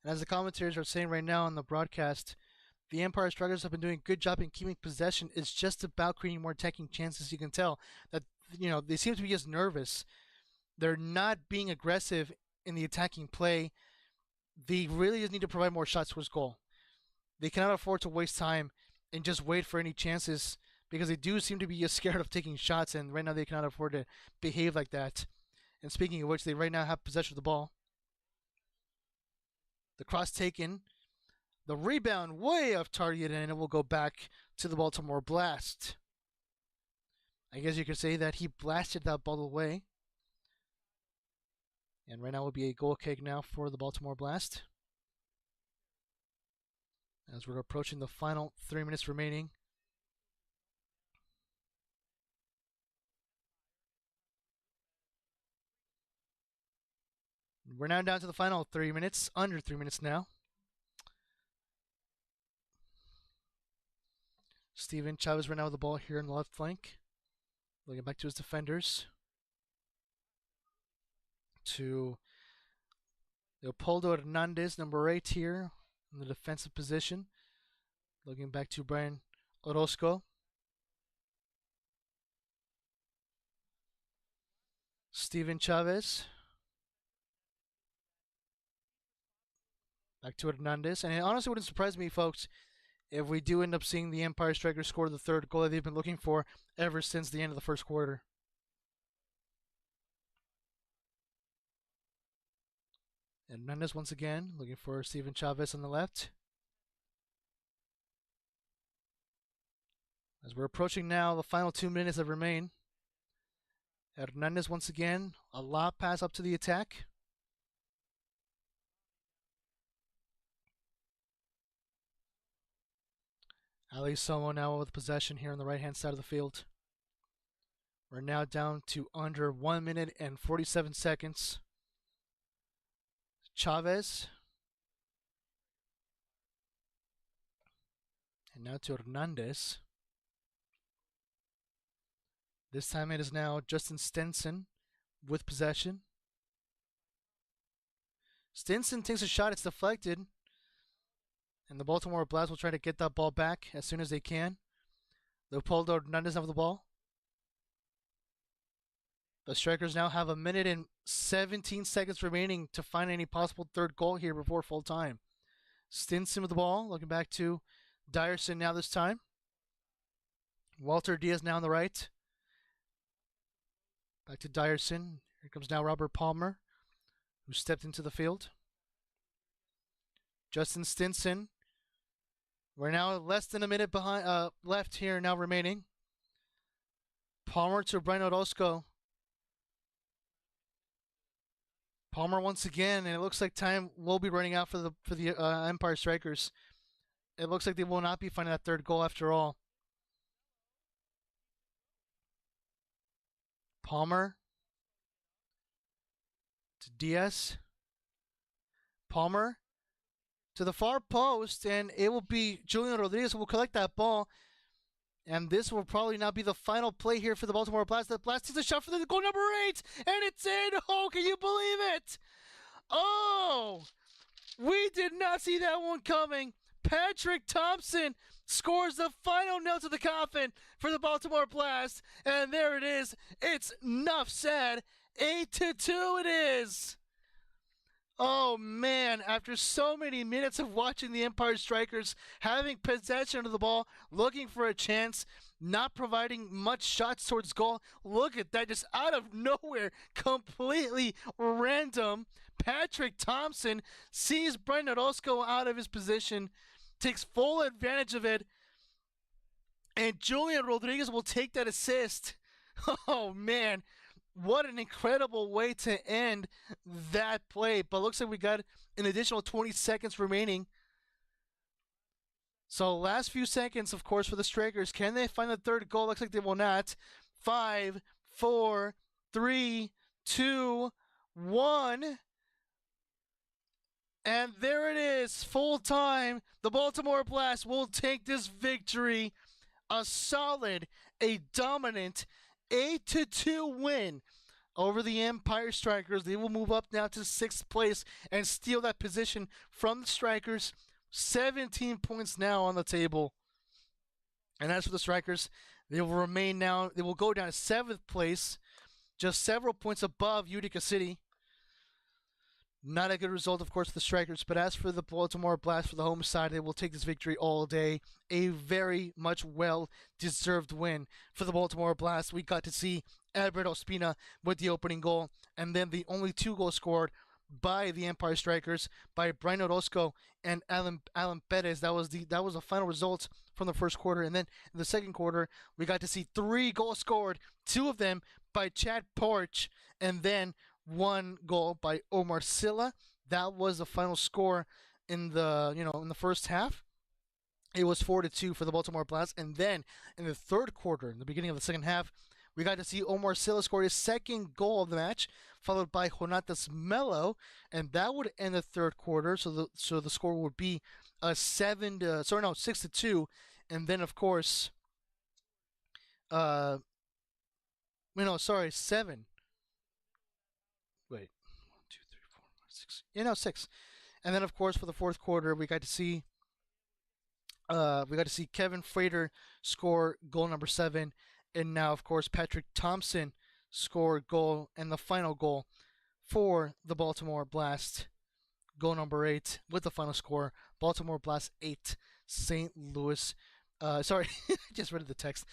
S1: And as the commentators are saying right now on the broadcast, the Empire Strikers have been doing a good job in keeping possession. It's just about creating more attacking chances. You can tell that, they seem to be just nervous. they're not being aggressive in the attacking play. They really just need to provide more shots towards goal. They cannot afford to waste time and just wait for any chances because they do seem to be scared of taking shots, and right now they cannot afford to behave like that. And speaking of which, they right now have possession of the ball. The cross taken. The rebound way off target, and it will go back to the Baltimore Blast. I guess you could say that he blasted that ball away. And right now will be a goal kick now for the Baltimore Blast. As we're approaching the final 3 minutes remaining. We're now down to the final 3 minutes, under 3 minutes now. Steven Chavez right now with the ball here in the left flank. Looking back to his defenders. To Leopoldo Hernandez, number 8 here in the defensive position. Looking back to Brian Orozco. Steven Chavez. Back to Hernandez. And it honestly wouldn't surprise me, folks, if we do end up seeing the Empire Strykers score the third goal that they've been looking for ever since the end of the first quarter. And Hernandez once again looking for Steven Chavez on the left. As we're approaching now the final 2 minutes that remain. Hernandez once again, a lob pass up to the attack. Ali Somo now with possession here on the right-hand side of the field. We're now down to under 1 minute and 47 seconds. Chavez. And now to Hernandez. This time it is now Justin Stenson with possession. Stinson takes a shot, it's deflected. And the Baltimore Blast will try to get that ball back as soon as they can. Leopoldo Hernandez have the ball. The Strikers now have 1 minute and 17 seconds remaining to find any possible third goal here before full time. Stinson with the ball, looking back to Dyerson now this time. Walter Diaz now on the right. Back to Dyerson. Here comes now Robert Palmer, who stepped into the field. Justin Stinson. We're now less than a minute behind left here now remaining. Palmer to Brian Orozco. Palmer once again, and it looks like time will be running out for the Empire Strykers. It looks like they will not be finding that third goal after all. Palmer to Diaz. Palmer to the far post, and it will be Julian Rodriguez who will collect that ball. And this will probably now be the final play here for the Baltimore Blast. The Blast takes a shot for the goal number 8, and it's in. Oh, can you believe it? Oh, we did not see that one coming. Patrick Thompson scores the final nail to the coffin for the Baltimore Blast, and there it is. It's enough said. 8-2 it is. Oh, man, after so many minutes of watching the Empire Strykers having possession of the ball, looking for a chance, not providing much shots towards goal, look at that, just out of nowhere, completely random. Patrick Thompson sees Brian Orozco out of his position, takes full advantage of it, and Julian Rodriguez will take that assist. Oh, man. What an incredible way to end that play. But looks like we got an additional 20 seconds remaining. So last few seconds, of course, for the Strikers. Can they find the third goal? Looks like they will not. 5, 4, 3, 2, 1. And there it is. Full time. The Baltimore Blast will take this victory. A solid, a dominant 8-2 win over the Empire Strykers. They will move up now to 6th place and steal that position from the Strikers. 17 points now on the table. And as for the Strikers, they will remain now, they will go down to 7th place just several points above Utica City. Not a good result, of course, for the Strikers, but as for the Baltimore Blast for the home side, they will take this victory all day. A very much well-deserved win for the Baltimore Blast. We got to see Alberto Ospina with the opening goal, and then the only 2 goals scored by the Empire Strykers, by Brian Orozco and Alan Perez. That was the final result from the first quarter. And then in the second quarter, we got to see 3 goals scored, 2 of them by Chad Porch, and then 1 goal by Omar Silla. That was the final score in the first half. It was 4-2 for the Baltimore Blast. And then in the third quarter, in the beginning of the second half, we got to see Omar Silla score his second goal of the match, followed by Jonatas Mello, and that would end the third quarter. So the score would be 6-2, and then of course, 7. Wait, 1, 2, 3, 4, 5, 6. 6. And then of course for the fourth quarter, we got to see Kevin Frater score goal number 7. And now, of course, Patrick Thompson scored goal and the final goal for the Baltimore Blast. Goal number 8 with the final score. Baltimore Blast 8, St. Louis. Sorry, I just read the text.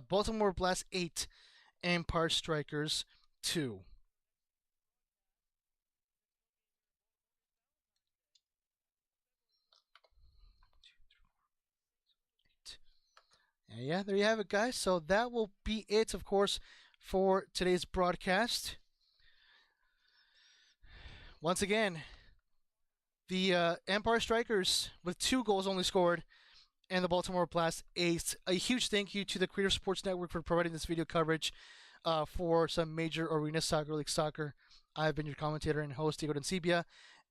S1: Baltimore Blast 8, Empire Strykers 2. And yeah, there you have it, guys. So that will be it, of course, for today's broadcast. Once again, the Empire Strykers with 2 goals only scored, and the Baltimore Blast 8. A huge thank you to the Creator Sports Network for providing this video coverage for some major arena soccer, league soccer. I've been your commentator and host, Diego Arancibia,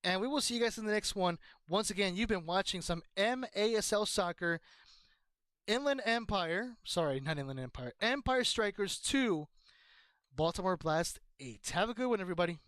S1: and we will see you guys in the next one. Once again, you've been watching some MASL soccer. Empire Strykers 2, Baltimore Blast 8. Have a good one, everybody.